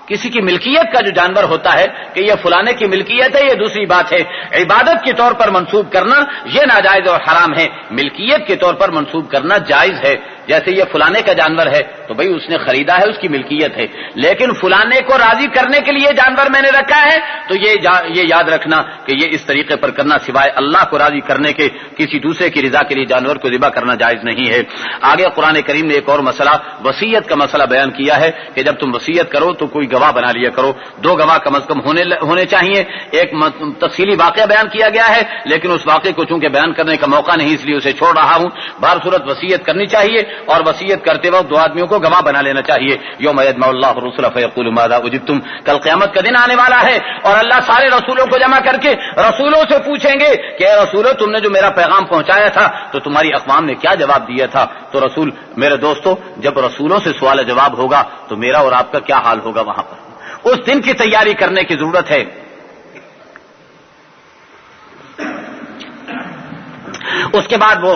کسی کی ملکیت کا جو جانور ہوتا ہے کہ یہ فلانے کی ملکیت ہے یہ دوسری بات ہے. عبادت کے طور پر منسوب کرنا یہ ناجائز اور حرام ہے. ملکیت کے طور پر منسوب کرنا جائز ہے. جیسے یہ فلانے کا جانور ہے تو بھئی اس نے خریدا ہے, اس کی ملکیت ہے, لیکن فلانے کو راضی کرنے کے لیے جانور میں نے رکھا ہے تو یہ یاد رکھنا کہ یہ اس طریقے پر کرنا سوائے اللہ کو راضی کرنے کے کسی دوسرے کی رضا کے لیے جانور کو ذبح کرنا جائز نہیں ہے. آگے قرآن کریم نے ایک اور مسئلہ وصیت کا مسئلہ بیان کیا ہے کہ جب تم وصیت کرو تو کوئی گواہ بنا لیا کرو. 2 گواہ کم از کم ہونے چاہیے. ایک تفصیلی واقعہ بیان کیا گیا ہے لیکن اس واقعے کو چونکہ بیان کرنے کا موقع نہیں اس لیے اسے چھوڑ رہا ہوں. بہر صورت وصیت کرنی چاہیے اور وصیت کرتے وقت 2 آدمیوں کو گواہ بنا لینا چاہیے. یوم یجمع اللہ الرسل فیقول ماذا اجبتم. کل قیامت کا دن آنے والا ہے اور اللہ سارے رسولوں کو جمع کر کے رسولوں سے پوچھیں گے کہ اے رسولو تم نے جو میرا پیغام پہنچایا تھا تو تمہاری اقوام نے کیا جواب دیا تھا. تو رسول, میرے دوستو, جب رسولوں سے سوال جواب ہوگا تو میرا اور آپ کا کیا حال ہوگا وہاں پر. اس دن کی تیاری کرنے کی ضرورت ہے. اس کے بعد وہ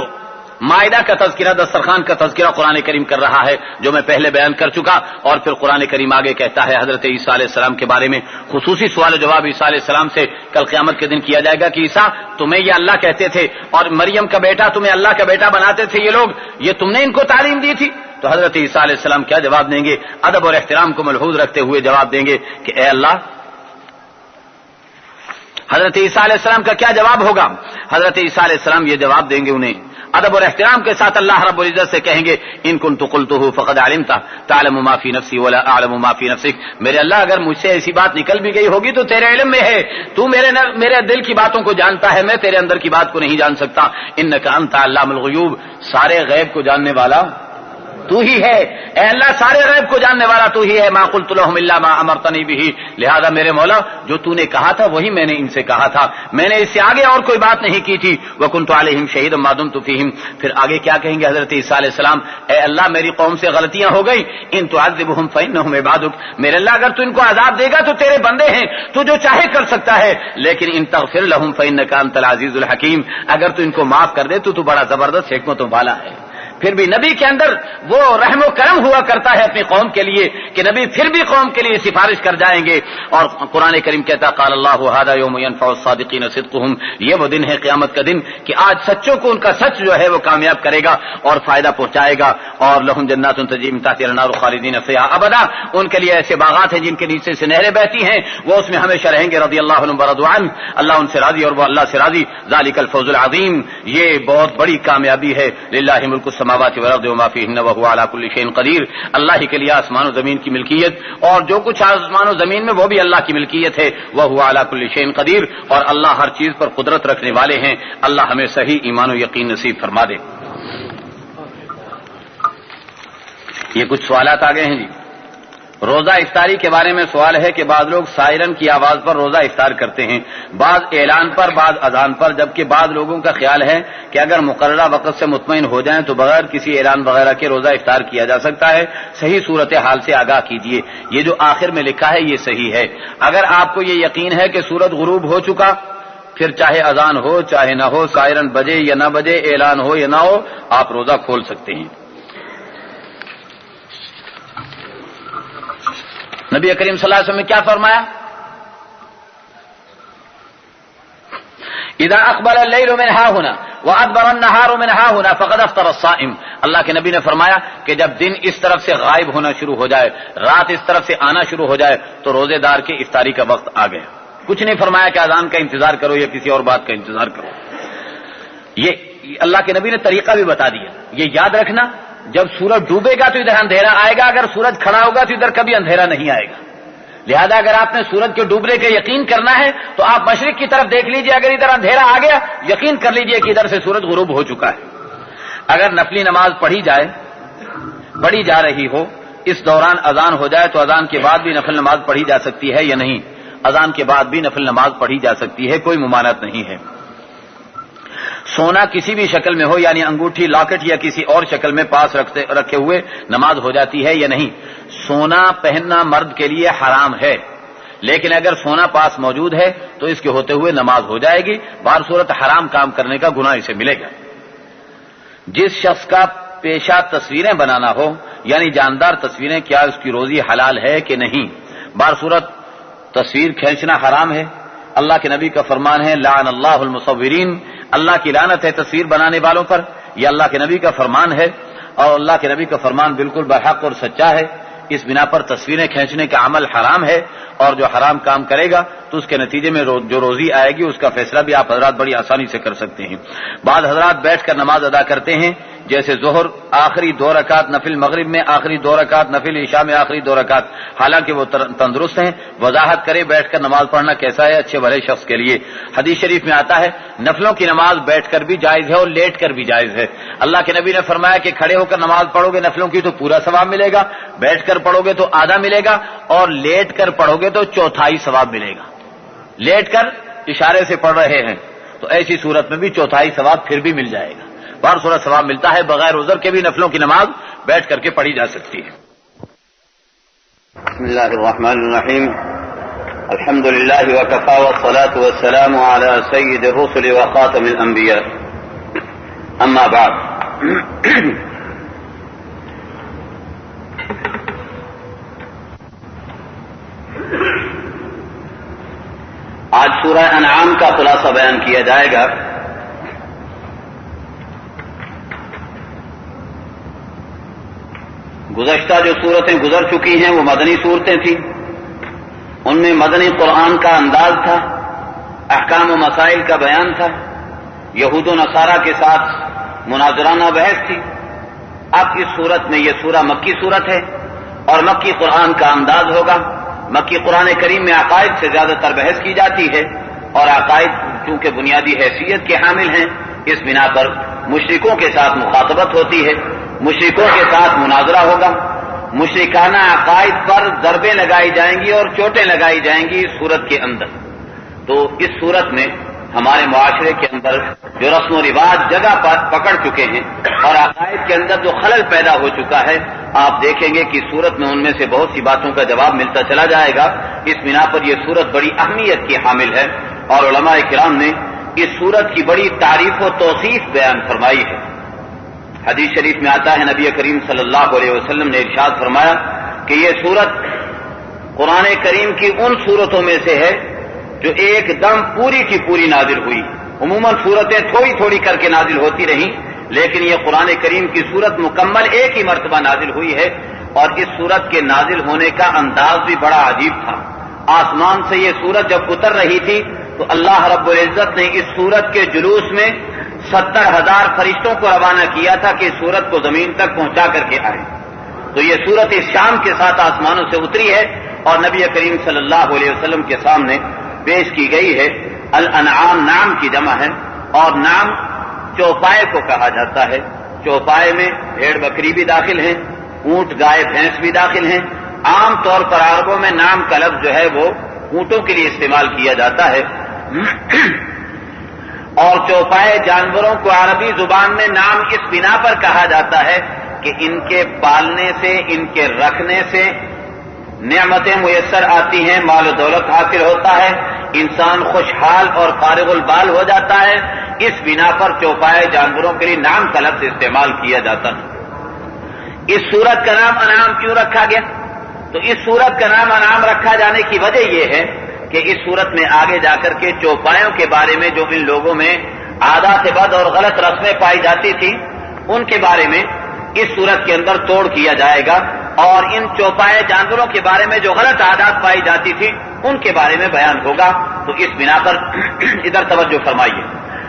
مائدہ کا تذکرہ, دسترخوان کا تذکرہ قرآن کریم کر رہا ہے جو میں پہلے بیان کر چکا. اور پھر قرآن کریم آگے کہتا ہے حضرت عیسیٰ علیہ السلام کے بارے میں خصوصی سوال و جواب عیسیٰ علیہ السلام سے کل قیامت کے دن کیا جائے گا کہ عیسیٰ تمہیں یہ اللہ کہتے تھے اور مریم کا بیٹا تمہیں اللہ کا بیٹا بناتے تھے یہ لوگ, یہ تم نے ان کو تعلیم دی تھی. تو حضرت عیسیٰ علیہ السلام کیا جواب دیں گے؟ ادب اور احترام کو ملحوظ رکھتے ہوئے جواب دیں گے کہ اے اللہ. حضرت عیسیٰ علیہ السلام کا کیا جواب ہوگا؟ حضرت عیسیٰ علیہ السلام یہ جواب دیں گے انہیں ادب اور احترام کے ساتھ اللہ رب العزت سے کہیں گے ان کنت قلتہ فقد علمت تعلم ما فی نفسی ولا اعلم ما فی نفسک، میرے اللہ اگر مجھ سے ایسی بات نکل بھی گئی ہوگی تو تیرے علم میں ہے، تو میرے دل کی باتوں کو جانتا ہے، میں تیرے اندر کی بات کو نہیں جان سکتا، انک انت علام الغیوب، سارے غیب کو جاننے والا تو ہی ہے، اے اللہ سارے غیب کو جاننے والا تو ہی ہے، ما قلت لهم الا ما امرتنی به، لہذا میرے مولا جو تو نے کہا تھا وہی میں نے ان سے کہا تھا، میں نے اس سے آگے اور کوئی بات نہیں کی تھی، وکنت علیہم شہیدا ما دمت فیہم۔ پھر آگے کیا کہیں گے حضرت عیسیٰ علیہ السلام، اے اللہ میری قوم سے غلطیاں ہو گئی، ان تعذبهم فانهم عبادک، میرے اللہ اگر تو ان کو عذاب دے گا تو تیرے بندے ہیں، تو جو چاہے کر سکتا ہے، لیکن ان تغفر لهم فانک انت العزیز الحکیم، اگر تو ان کو معاف کر دے تو بڑا زبردست حکمتوں والا ہے۔ پھر بھی نبی کے اندر وہ رحم و کرم ہوا کرتا ہے اپنی قوم کے لیے کہ نبی پھر بھی قوم کے لیے سفارش کر جائیں گے، اور قرآن کریم کہتا قال اللہ ھذا یوم ینفع الصادقین صدقهم، یہ وہ دن ہے قیامت کا دن کہ آج سچوں کو ان کا سچ جو ہے وہ کامیاب کرے گا اور فائدہ پہنچائے گا، اور لہم جنات تجری من تحتها الانہار خالدین فیہا ابدا، ان کے لیے ایسے باغات ہیں جن کے نیچے سے نہریں بہتی ہیں، وہ اس میں ہمیشہ رہیں گے، رضی اللہ عنہم ورضوا عنہ، اللہ ان سے راضی اور وہ اللہ سے راضی، ذالک الفوز العظیم، یہ بہت بڑی کامیابی ہے، للہ ملک السماوات والارض وما فیہن وہو علی کل شیء قدیر، اللہ ہی کے لیے آسمان و زمین کی ملکیت اور جو کچھ آسمان و زمین میں وہ بھی اللہ کی ملکیت ہے، وہو علی کل شیء قدیر، اور اللہ ہر چیز پر قدرت رکھنے والے ہیں، اللہ ہمیں صحیح ایمان و یقین نصیب فرما دے۔ یہ کچھ سوالات آ گئے ہیں جی۔ روزہ افطاری کے بارے میں سوال ہے کہ بعض لوگ سائرن کی آواز پر روزہ افطار کرتے ہیں، بعض اعلان پر، بعض اذان پر، جبکہ بعض لوگوں کا خیال ہے کہ اگر مقررہ وقت سے مطمئن ہو جائیں تو بغیر کسی اعلان وغیرہ کے روزہ افطار کیا جا سکتا ہے، صحیح صورتحال سے آگاہ کیجیے۔ یہ جو آخر میں لکھا ہے یہ صحیح ہے، اگر آپ کو یہ یقین ہے کہ سورج غروب ہو چکا، پھر چاہے اذان ہو چاہے نہ ہو، سائرن بجے یا نہ بجے، اعلان ہو یا نہ ہو، آپ روزہ کھول سکتے ہیں۔ نبی کریم صلی اللہ علیہ وسلم نے کیا فرمایا؟ اذا اقبل اللیل من ها هنا وادبر النهار من ها هنا فقد افطر الصائم، اللہ کے نبی نے فرمایا کہ جب دن اس طرف سے غائب ہونا شروع ہو جائے، رات اس طرف سے آنا شروع ہو جائے تو روزے دار کے افطاری کا وقت آ گیا۔ کچھ نہیں فرمایا کہ اذان کا انتظار کرو یا کسی اور بات کا انتظار کرو، یہ اللہ کے نبی نے طریقہ بھی بتا دیا۔ یہ یاد رکھنا، جب سورج ڈوبے گا تو ادھر اندھیرا آئے گا، اگر سورج کھڑا ہوگا تو ادھر کبھی اندھیرا نہیں آئے گا، لہذا اگر آپ نے سورج کے ڈوبنے کا یقین کرنا ہے تو آپ مشرق کی طرف دیکھ لیجئے، اگر ادھر اندھیرا آ گیا یقین کر لیجئے کہ ادھر سے سورج غروب ہو چکا ہے۔ اگر نفلی نماز پڑھی جا رہی ہو، اس دوران اذان ہو جائے تو اذان کے بعد بھی نفل نماز پڑھی جا سکتی ہے یا نہیں؟ اذان کے بعد بھی نفل نماز پڑھی جا سکتی ہے، کوئی ممانعت نہیں ہے۔ سونا کسی بھی شکل میں ہو، یعنی انگوٹھی، لاکٹ یا کسی اور شکل میں پاس رکھے ہوئے نماز ہو جاتی ہے یا نہیں؟ سونا پہننا مرد کے لیے حرام ہے، لیکن اگر سونا پاس موجود ہے تو اس کے ہوتے ہوئے نماز ہو جائے گی، بہر صورت حرام کام کرنے کا گناہ اسے ملے گا۔ جس شخص کا پیشہ تصویریں بنانا ہو، یعنی جاندار تصویریں، کیا اس کی روزی حلال ہے کہ نہیں؟ بہر صورت تصویر کھینچنا حرام ہے، اللہ کے نبی کا فرمان ہے لعن اللہ المصورین، اللہ کی لعنت ہے تصویر بنانے والوں پر، یہ اللہ کے نبی کا فرمان ہے، اور اللہ کے نبی کا فرمان بالکل برحق اور سچا ہے، اس بنا پر تصویریں کھینچنے کا عمل حرام ہے، اور جو حرام کام کرے گا تو اس کے نتیجے میں جو روزی آئے گی اس کا فیصلہ بھی آپ حضرات بڑی آسانی سے کر سکتے ہیں۔ بعض حضرات بیٹھ کر نماز ادا کرتے ہیں، جیسے ظہر آخری 2 رکعت، نفل مغرب میں آخری 2 رکعت، نفل عشاء میں آخری 2 رکعت، حالانکہ وہ تندرست ہیں۔ وضاحت کرے بیٹھ کر نماز پڑھنا کیسا ہے اچھے بھلے شخص کے لیے؟ حدیث شریف میں آتا ہے نفلوں کی نماز بیٹھ کر بھی جائز ہے اور لیٹ کر بھی جائز ہے۔ اللہ کے نبی نے فرمایا کہ کھڑے ہو کر نماز پڑھو گے نفلوں کی تو پورا ثواب ملے گا، بیٹھ کر پڑھو گے تو آدھا ملے گا، اور لیٹ کر پڑھو گے تو 1/4 ثواب ملے گا۔ لیٹ کر اشارے سے پڑھ رہے ہیں تو ایسی صورت میں بھی 1/4 ثواب پھر بھی مل جائے گا، بہر صورت ثواب ملتا ہے۔ بغیر عذر کے بھی نفلوں کی نماز بیٹھ کر کے پڑھی جا سکتی ہے۔ بسم اللہ الرحمن الرحیم، الحمد للہ وکفی والصلاة والسلام علی سید الرسل وخاتم الانبیاء، اما بعد۔ آج سورہ انعام کا خلاصہ بیان کیا جائے گا۔ گزشتہ جو صورتیں گزر چکی ہیں وہ مدنی صورتیں تھیں، ان میں مدنی قرآن کا انداز تھا، احکام و مسائل کا بیان تھا، یہود و نصارہ کے ساتھ مناظرانہ بحث تھی. اب اس صورت میں یہ سورہ مکی صورت ہے اور مکی قرآن کا انداز ہوگا. مکی قرآن کریم میں عقائد سے زیادہ تر بحث کی جاتی ہے اور عقائد چونکہ بنیادی حیثیت کے حامل ہیں اس بنا پر مشرکوں کے ساتھ مخاطبت ہوتی ہے, مشرکوں کے ساتھ مناظرہ ہوگا, مشرکانہ عقائد پر ضربیں لگائی جائیں گی اور چوٹیں لگائی جائیں گی اس صورت کے اندر. تو اس صورت میں ہمارے معاشرے کے اندر جو رسم و رواج جگہ پکڑ چکے ہیں اور عقائد کے اندر جو خلل پیدا ہو چکا ہے, آپ دیکھیں گے کہ صورت میں ان میں سے بہت سی باتوں کا جواب ملتا چلا جائے گا. اس بنا پر یہ صورت بڑی اہمیت کی حامل ہے اور علماء کرام نے اس صورت کی بڑی تعریف و توصیف بیان فرمائی ہے. حدیث شریف میں آتا ہے نبی کریم صلی اللہ علیہ وسلم نے ارشاد فرمایا کہ یہ صورت قرآن کریم کی ان صورتوں میں سے ہے جو ایک دم پوری کی پوری نازل ہوئی. عموماً صورتیں تھوڑی تھوڑی کر کے نازل ہوتی رہیں, لیکن یہ قرآن کریم کی صورت مکمل ایک ہی مرتبہ نازل ہوئی ہے. اور اس صورت کے نازل ہونے کا انداز بھی بڑا عجیب تھا. آسمان سے یہ صورت جب اتر رہی تھی تو اللہ رب العزت نے اس صورت کے جلوس میں 70,000 فرشتوں کو روانہ کیا تھا کہ اس صورت کو زمین تک پہنچا کر کے آئے. تو یہ صورت اس شام کے ساتھ آسمانوں سے اتری ہے اور نبی کریم صلی اللہ علیہ وسلم کے سامنے پیش کی گئی ہے. الانعام نام کی جمع ہے اور نام چوپائے کو کہا جاتا ہے. چوپائے میں بھیڑ بکری بھی داخل ہیں, اونٹ گائے بھینس بھی داخل ہیں. عام طور پر عربوں میں نام کا لفظ جو ہے وہ اونٹوں کے لیے استعمال کیا جاتا ہے. اور چوپائے جانوروں کو عربی زبان میں نام اس بنا پر کہا جاتا ہے کہ ان کے پالنے سے, ان کے رکھنے سے نعمتیں میسر آتی ہیں, مال و دولت حاصل ہوتا ہے, انسان خوشحال اور فارغ البال ہو جاتا ہے. اس بنا پر چوپائے جانوروں کے لیے نام کا لفظ استعمال کیا جاتا ہے. اس سورت کا نام انعام کیوں رکھا گیا؟ تو اس سورت کا نام انعام رکھا جانے کی وجہ یہ ہے کہ اس سورت میں آگے جا کر کے چوپایوں کے بارے میں جو ان لوگوں میں عادات بد اور غلط رسمیں پائی جاتی تھی ان کے بارے میں اس سورت کے اندر توڑ کیا جائے گا, اور ان چوپائے جانوروں کے بارے میں جو غلط عادات پائی جاتی تھی ان کے بارے میں بیان ہوگا. تو اس بنا پر ادھر توجہ فرمائیے.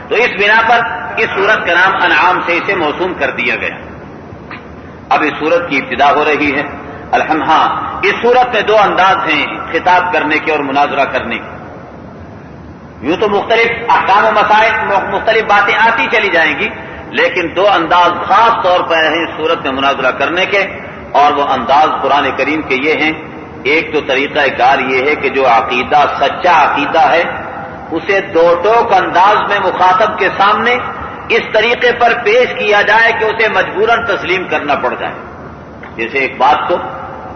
تو اس بنا پر اس سورت کا نام انعام سے اسے موسوم کر دیا گیا. اب اس سورت کی ابتدا ہو رہی ہے. ہاں, اس سورت میں دو انداز ہیں خطاب کرنے کے اور مناظرہ کرنے کے. یوں تو مختلف احکام و مسائل مختلف باتیں آتی چلی جائیں گی, لیکن دو انداز خاص طور پر ہیں اس سورت میں مناظرہ کرنے کے, اور وہ انداز قرآن کریم کے یہ ہیں. ایک تو طریقہ کار یہ ہے کہ جو عقیدہ سچا عقیدہ ہے اسے دو ٹوک انداز میں مخاطب کے سامنے اس طریقے پر پیش کیا جائے کہ اسے مجبوراً تسلیم کرنا پڑ جائے. جیسے ایک بات کو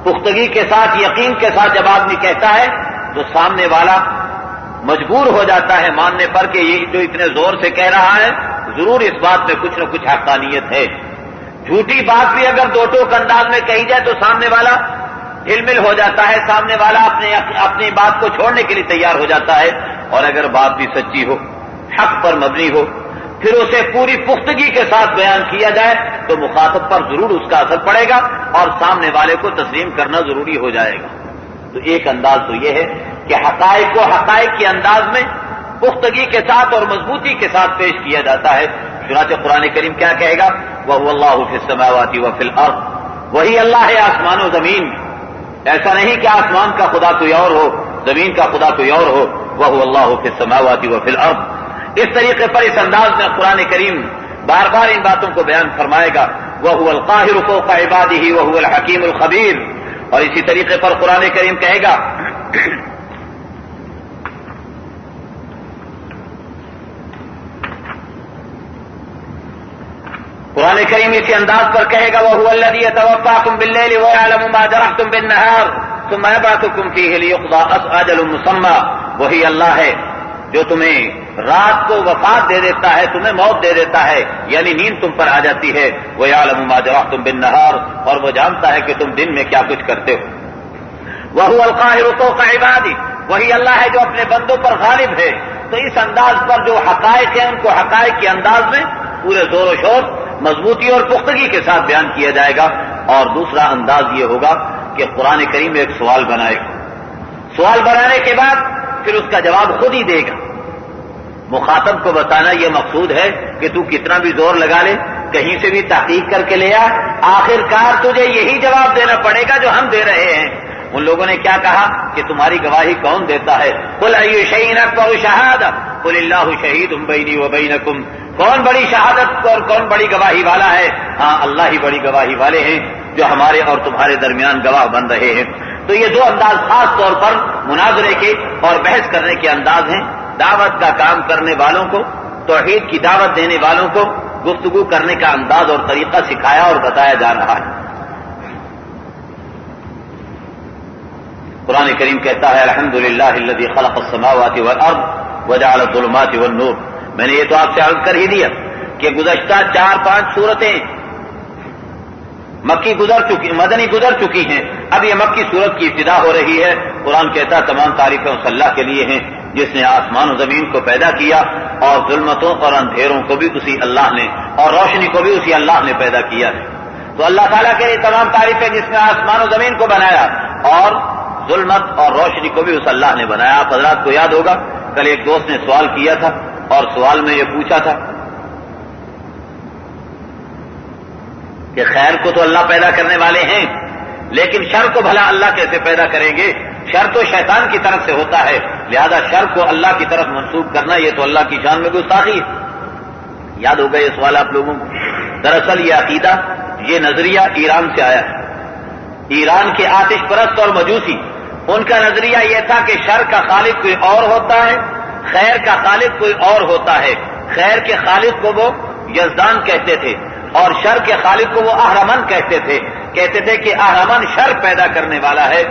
پختگی کے ساتھ, یقین کے ساتھ جب آدمی کہتا ہے تو سامنے والا مجبور ہو جاتا ہے ماننے پر کہ یہ جو اتنے زور سے کہہ رہا ہے ضرور اس بات میں کچھ نہ کچھ حقانیت ہے. جھوٹی بات بھی اگر دو ٹوک انداز میں کہی جائے تو سامنے والا ہل مل ہو جاتا ہے, سامنے والا اپنی بات کو چھوڑنے کے لیے تیار ہو جاتا ہے. اور اگر بات بھی سچی ہو, حق پر مبنی ہو, پھر اسے پوری پختگی کے ساتھ بیان کیا جائے تو مخاطب پر ضرور اس کا اثر پڑے گا اور سامنے والے کو تسلیم کرنا ضروری ہو جائے گا. تو ایک انداز تو یہ ہے کہ حقائق کو حقائق کے انداز میں پختگی کے ساتھ اور مضبوطی کے ساتھ پیش کیا جاتا ہے. چنانچہ قرآن کریم کیا کہے گا؟ وَهُوَ اللَّهُ فِي السَّمَاوَاتِ وَفِي الْأَرْضِ, وہی اللہ ہے آسمان و زمین میں. ایسا نہیں کہ آسمان کا خدا کوئی اور ہو, زمین کا خدا کوئی اور ہو. وَهُوَ اللَّهُ فِي السَّمَاوَاتِ وَفِي الْأَرْضِ. اس طریقے پر اس انداز میں قرآن کریم بار بار ان باتوں کو بیان فرمائے گا. وَهُوَ الْقَاهِرُ فَوْقَ عِبَادِهِ وَهُوَ الْحَكِيمُ الْخَبِيرُ. اور اسی طریقے پر قرآن کریم کہے گا قرآن کریم اسی انداز پر کہے گا وَهُوَ الَّذِي يَتَوَفَّاكُم بِاللَّيْلِ وَيَعْلَمُ مَا جَرَحْتُم بِالنَّهَارِ ثُمَّ يَبْعَثُكُم فِيهِ لِيُقْضَىٰ أَجَلٌ مُّسَمًّى. وہی اللہ ہے جو تمہیں رات کو وفات دے دیتا ہے, تمہیں موت دے دیتا ہے, یعنی نیند تم پر آ جاتی ہے. وَيَعْلَمُ مَا جَرَحْتُم بِالنَّهَارِ, اور وہ جانتا ہے کہ تم دن میں کیا کچھ کرتے ہو. وَهُوَ الْقَاهِرُ فَوْقَ عِبَادِهِ, وہی اللہ ہے جو اپنے بندوں پر غالب ہے. تو اس انداز پر جو حقائق ہیں ان کو حقائق کے انداز میں پورے زور و شور, مضبوطی اور پختگی کے ساتھ بیان کیا جائے گا. اور دوسرا انداز یہ ہوگا کہ قرآن کریم ایک سوال بنائے گا. سوال بنانے کے بعد پھر اس کا جواب خود ہی دے گا. مخاطب کو بتانا یہ مقصود ہے کہ تو کتنا بھی زور لگا لے، کہیں سے بھی تحقیق کر کے لے آ، آخر کار تجھے یہی جواب دینا پڑے گا جو ہم دے رہے ہیں۔ ان لوگوں نے کیا کہا کہ تمہاری گواہی کون دیتا ہے؟ قل ای شیء اکبر شہادۃ قل اللہ شہید بینی و بینکم، کون بڑی شہادت اور کون بڑی گواہی والا ہے؟ ہاں اللہ ہی بڑی گواہی والے ہیں جو ہمارے اور تمہارے درمیان گواہ بن رہے ہیں۔ تو یہ دو انداز خاص طور پر مناظرے کے اور بحث کرنے کے انداز ہیں۔ دعوت کا کام کرنے والوں کو، توحید کی دعوت دینے والوں کو گفتگو کرنے کا انداز اور طریقہ سکھایا اور بتایا جا رہا ہے۔ قرآن کریم کہتا ہے الحمدللہ الذی خلق السماوات والارض وجعل الظلمات والنور۔ میں نے یہ تو آپ سے عرض کر ہی دیا کہ گزشتہ 4-5 صورتیں مکی مدنی گزر چکی ہیں، اب یہ مکی صورت کی ابتدا ہو رہی ہے۔ قرآن کہتا ہے تمام تعریفیں اس اللہ کے لیے ہیں جس نے آسمان و زمین کو پیدا کیا، اور ظلمتوں اور اندھیروں کو بھی اسی اللہ نے، اور روشنی کو بھی اسی اللہ نے پیدا کیا ہے۔ تو اللہ تعالیٰ کے لیے تمام تعریفیں جس نے آسمان و زمین کو بنایا اور ظلمت اور روشنی کو بھی اس اللہ نے بنایا۔ آپ حضرات کو یاد ہوگا کل ایک دوست نے سوال کیا تھا اور سوال میں یہ پوچھا تھا کہ خیر کو تو اللہ پیدا کرنے والے ہیں، لیکن شر کو بھلا اللہ کیسے پیدا کریں گے؟ شر تو شیطان کی طرف سے ہوتا ہے، لہذا شر کو اللہ کی طرف منسوب کرنا یہ تو اللہ کی شان میں گستاخی ہے۔ یاد ہوگا یہ سوال آپ لوگوں کو؟ دراصل یہ عقیدہ، یہ نظریہ ایران سے آیا ہے۔ ایران کے آتش پرست اور مجوسی، ان کا نظریہ یہ تھا کہ شر کا خالق کوئی اور ہوتا ہے، خیر کا خالق کوئی اور ہوتا ہے۔ خیر کے خالق کو وہ یزدان کہتے تھے اور شر کے خالق کو وہ اہرمن کہتے تھے کہ اہرمن شر پیدا کرنے والا ہے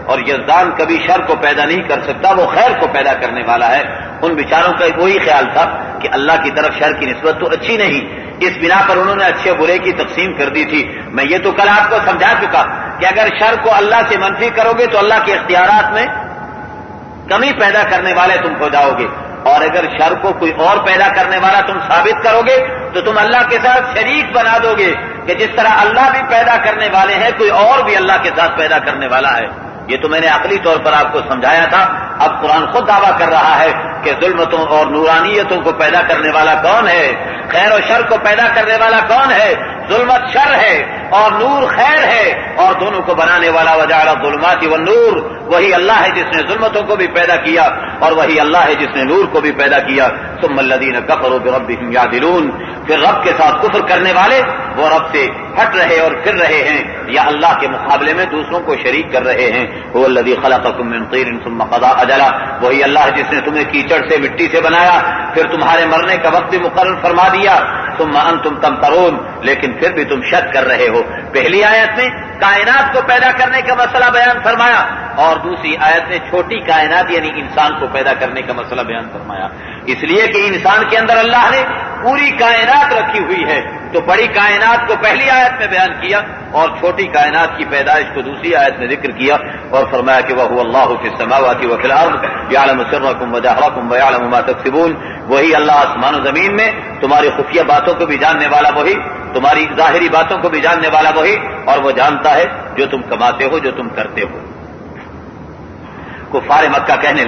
اور یزدان کبھی شر کو پیدا نہیں کر سکتا، وہ خیر کو پیدا کرنے والا ہے۔ ان بیچاروں کا وہی خیال تھا کہ اللہ کی طرف شر کی نسبت تو اچھی نہیں، اس بنا پر انہوں نے اچھے برے کی تقسیم کر دی تھی۔ میں یہ تو کل آپ کو سمجھا چکا کہ اگر شر کو اللہ سے منفی کرو گے تو اللہ کے اختیارات میں کمی پیدا کرنے والے تم ہو جاؤ گے، اور اگر شر کو کوئی اور پیدا کرنے والا تم ثابت کرو گے تو تم اللہ کے ساتھ شریک بنا دو گے کہ جس طرح اللہ بھی پیدا کرنے والے ہیں کوئی اور بھی اللہ کے ساتھ پیدا کرنے والا ہے۔ یہ تو میں نے عقلی طور پر آپ کو سمجھایا تھا۔ اب قرآن خود دعویٰ کر رہا ہے کہ ظلمتوں اور نورانیتوں کو پیدا کرنے والا کون ہے، خیر و شر کو پیدا کرنے والا کون ہے؟ ظلمت شر ہے اور نور خیر ہے، اور دونوں کو بنانے والا وجعل الظلمات والنور، وہی اللہ ہے جس نے ظلمتوں کو بھی پیدا کیا اور وہی اللہ ہے جس نے نور کو بھی پیدا کیا۔ ثم الذین کفروا بربہم یعدلون، پھر رب کے ساتھ کفر کرنے والے وہ رب سے ہٹ رہے اور پھر رہے ہیں یا اللہ کے مقابلے میں دوسروں کو شریک کر رہے ہیں۔ هو الذی خلقکم من طین ثم قضى اجلا، وہی اللہ ہے جس نے تمہیں کیچڑ سے مٹی سے بنایا پھر تمہارے مرنے کا وقت بھی مقرر فرما دیا۔ ثم انتم تمترون، لیکن پھر بھی تم شک کر رہے ہو۔ پہلی آیت میں کائنات کو پیدا کرنے کا مسئلہ بیان فرمایا اور دوسری آیت میں چھوٹی کائنات یعنی انسان کو پیدا کرنے کا مسئلہ بیان فرمایا، اس لیے کہ انسان کے اندر اللہ نے پوری کائنات رکھی ہوئی ہے، تو بڑی کائنات کو پہلی آیت میں بیان کیا اور چھوٹی کائنات کی پیدائش کو دوسری آیت میں ذکر کیا اور فرمایا کہ وَهُوَ اللَّهُ فِي السَّمَاوَاتِ وَفِي الْأَرْضِ يَعْلَمُ سِرَّكُمْ وَجَهْرَكُمْ وَيَعْلَمُ مَا تَكْسِبُونَ، وہی اللہ آسمان و زمین میں تمہاری خفیہ باتوں کو بھی جاننے والا وہی، تمہاری ظاہری باتوں کو بھی جاننے والا وہی، اور وہ جانتا ہے جو تم کماتے ہو جو تم کرتے ہو۔ کفار مکہ کہنے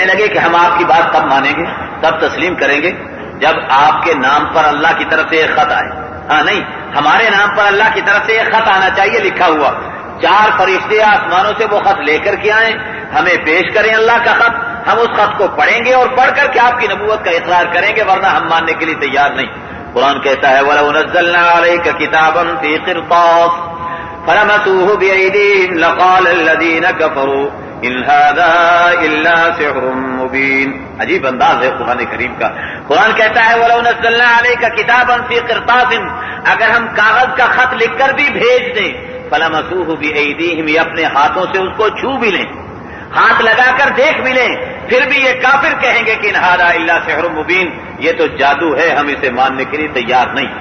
لگے کہ ہم آپ کی بات تب مانیں گے، تب تسلیم کریں گے جب آپ کے نام پر اللہ کی طرف سے ایک خط آئے۔ ہاں نہیں، ہمارے نام پر اللہ کی طرف سے ایک خط آنا چاہیے لکھا ہوا، 4 فرشتے آسمانوں سے وہ خط لے کر کے آئیں، ہمیں پیش کریں اللہ کا خط، ہم اس خط کو پڑھیں گے اور پڑھ کر کے آپ کی نبوت کا اقرار کریں گے، ورنہ ہم ماننے کے لیے تیار نہیں۔ قرآن کہتا ہے وَلَوْ نَزَّلْنَا عَلَيْكَ كِتَابًا فِي قِرْطَاسٍ فَلَمَسُوهُ بِأَيْدِيهِمْ لَقَالَ الَّذِينَ كَفَرُوا إِنْ هَذَا إِلَّا سِحْرٌ مُبِينٌ۔ عجیب انداز ہے قرآن کریم کا۔ قرآن کہتا ہے وَلَوْ نَزَّلْنَا عَلَيْكَ كِتَابًا فِي قِرْطَاسٍ، اگر ہم کاغذ کا خط لکھ کر بھی بھیج دیں، فَلَمَسُوهُ بِأَيْدِيهِمْ، یہ اپنے ہاتھوں سے اس کو چھو بھی لیں، ہاتھ لگا کر دیکھ بھی لیں، پھر بھی یہ کافر کہیں گے کہ ان ھذا الا سحر مبین، یہ تو جادو ہے، ہم اسے ماننے کے لیے تیار نہیں۔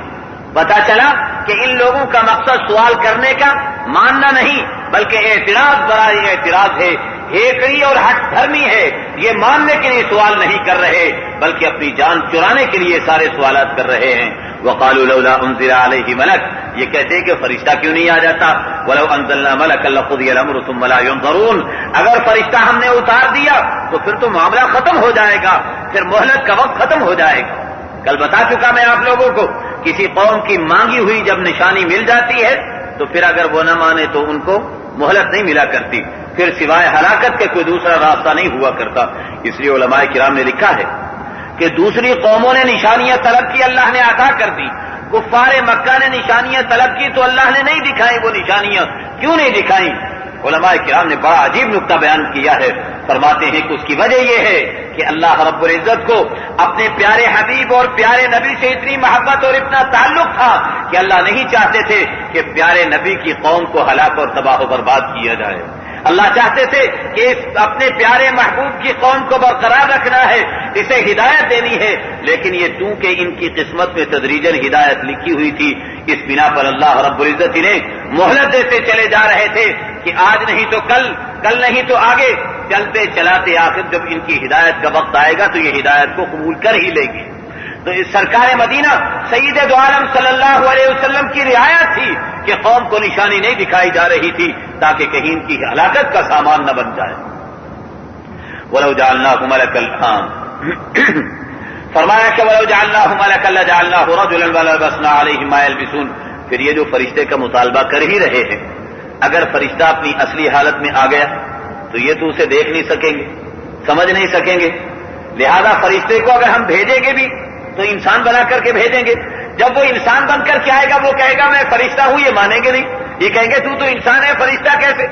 پتا چلا کہ ان لوگوں کا مقصد سوال کرنے کا ماننا نہیں بلکہ اعتراض برائے اعتراض ہے، ہیکڑی اور ہٹ دھرمی ہے، یہ ماننے کے لیے سوال نہیں کر رہے بلکہ اپنی جان چرانے کے لیے سارے سوالات کر رہے ہیں۔ وقالوا لولا انزل علیہ ملک، یہ کہتے ہیں کہ فرشتہ کیوں نہیں آ جاتا؟ وَلَوْ أَنزَلْنَا مَلَكًا لَقُضِيَ الْأَمْرُ ثُمَّ لَا يُنظَرُونَ، اگر فرشتہ ہم نے اتار دیا تو پھر تو معاملہ ختم ہو جائے گا، پھر مہلت کا وقت ختم ہو جائے گا۔ کل بتا چکا میں آپ لوگوں کو، کسی قوم کی مانگی ہوئی جب نشانی مل جاتی ہے تو پھر اگر وہ نہ مانے تو ان کو مہلت نہیں ملا کرتی، پھر سوائے ہلاکت کے کوئی دوسرا راستہ نہیں ہوا کرتا۔ اس لیے علماء کرام نے لکھا ہے کہ دوسری قوموں نے نشانیاں طلب کی، اللہ نے عطا کر دی۔ کفار مکہ نے نشانیاں طلب کی تو اللہ نے نہیں دکھائی وہ نشانیاں۔ کیوں نہیں دکھائیں؟ علماء کرام نے بڑا عجیب نکتہ بیان کیا ہے، فرماتے ہیں کہ اس کی وجہ یہ ہے کہ اللہ رب العزت کو اپنے پیارے حبیب اور پیارے نبی سے اتنی محبت اور اتنا تعلق تھا کہ اللہ نہیں چاہتے تھے کہ پیارے نبی کی قوم کو ہلاک اور تباہ و برباد کیا جائے۔ اللہ چاہتے تھے کہ اپنے پیارے محبوب کی قوم کو برقرار رکھنا ہے، اسے ہدایت دینی ہے، لیکن یہ چونکہ ان کی قسمت میں تدریجاً ہدایت لکھی ہوئی تھی، اس بنا پر اللہ رب العزت انہیں مہلت دیتے چلے جا رہے تھے کہ آج نہیں تو کل، کل نہیں تو آگے، چلتے چلاتے آخر جب ان کی ہدایت کا وقت آئے گا تو یہ ہدایت کو قبول کر ہی لے گی۔ تو اس سرکار مدینہ سید دو عالم صلی اللہ علیہ وسلم کی رعایت تھی کہ قوم کو نشانی نہیں دکھائی جا رہی تھی تاکہ کہیں ان کی ہلاکت کا سامان نہ بن جائے۔ وَلَوْ جَعَلْنَاهُ مَلَكًا فرمایا کہ وَلَوْ جَعَلْنَاهُ مَلَكًا لَجَعَلْنَاهُ رَجُلًا وَلَلْبَسْنَا عَلَيْهِمْ مَا يَلْبِسُونَ۔ پھر یہ جو فرشتے کا مطالبہ کر ہی رہے ہیں، اگر فرشتہ اپنی اصلی حالت میں آ گیا تو یہ تو اسے دیکھ نہیں سکیں گے، سمجھ نہیں سکیں گے، لہذا فرشتے کو اگر ہم بھیجیں گے بھی تو انسان بنا کر کے بھیجیں گے۔ جب وہ انسان بن کر کے آئے گا وہ کہے گا میں فرشتہ ہوں، یہ مانیں گے نہیں، یہ کہیں گے تو انسان ہے، فرشتہ کیسے؟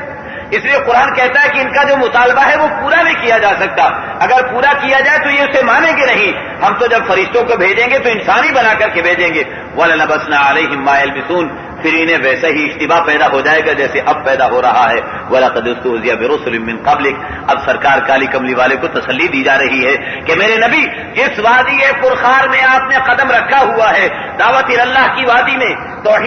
اس لیے قرآن کہتا ہے کہ ان کا جو مطالبہ ہے وہ پورا نہیں کیا جا سکتا، اگر پورا کیا جائے تو یہ اسے مانیں گے نہیں۔ ہم تو جب فرشتوں کو بھیجیں گے تو انسان ہی بنا کر کے بھیجیں گے۔ وَلَلْبَسْنَا عَلَيْهِمْ مَا يَلْبِسُونَ، پھر انہیں ویسا ہی اشتباہ پیدا ہو جائے گا جیسے اب پیدا ہو رہا ہے۔ وَلَقَدْ اسْتُهْزِئَ بِرُسُلٍ مِّن قَبْلِكَ، اب سرکار کالی کملی والے کو تسلی دی جا رہی ہے کہ میرے نبی جس وادی فرخار میں آپ نے قدم رکھا ہوا ہے، دعوت اللہ کی وادی میں، توحید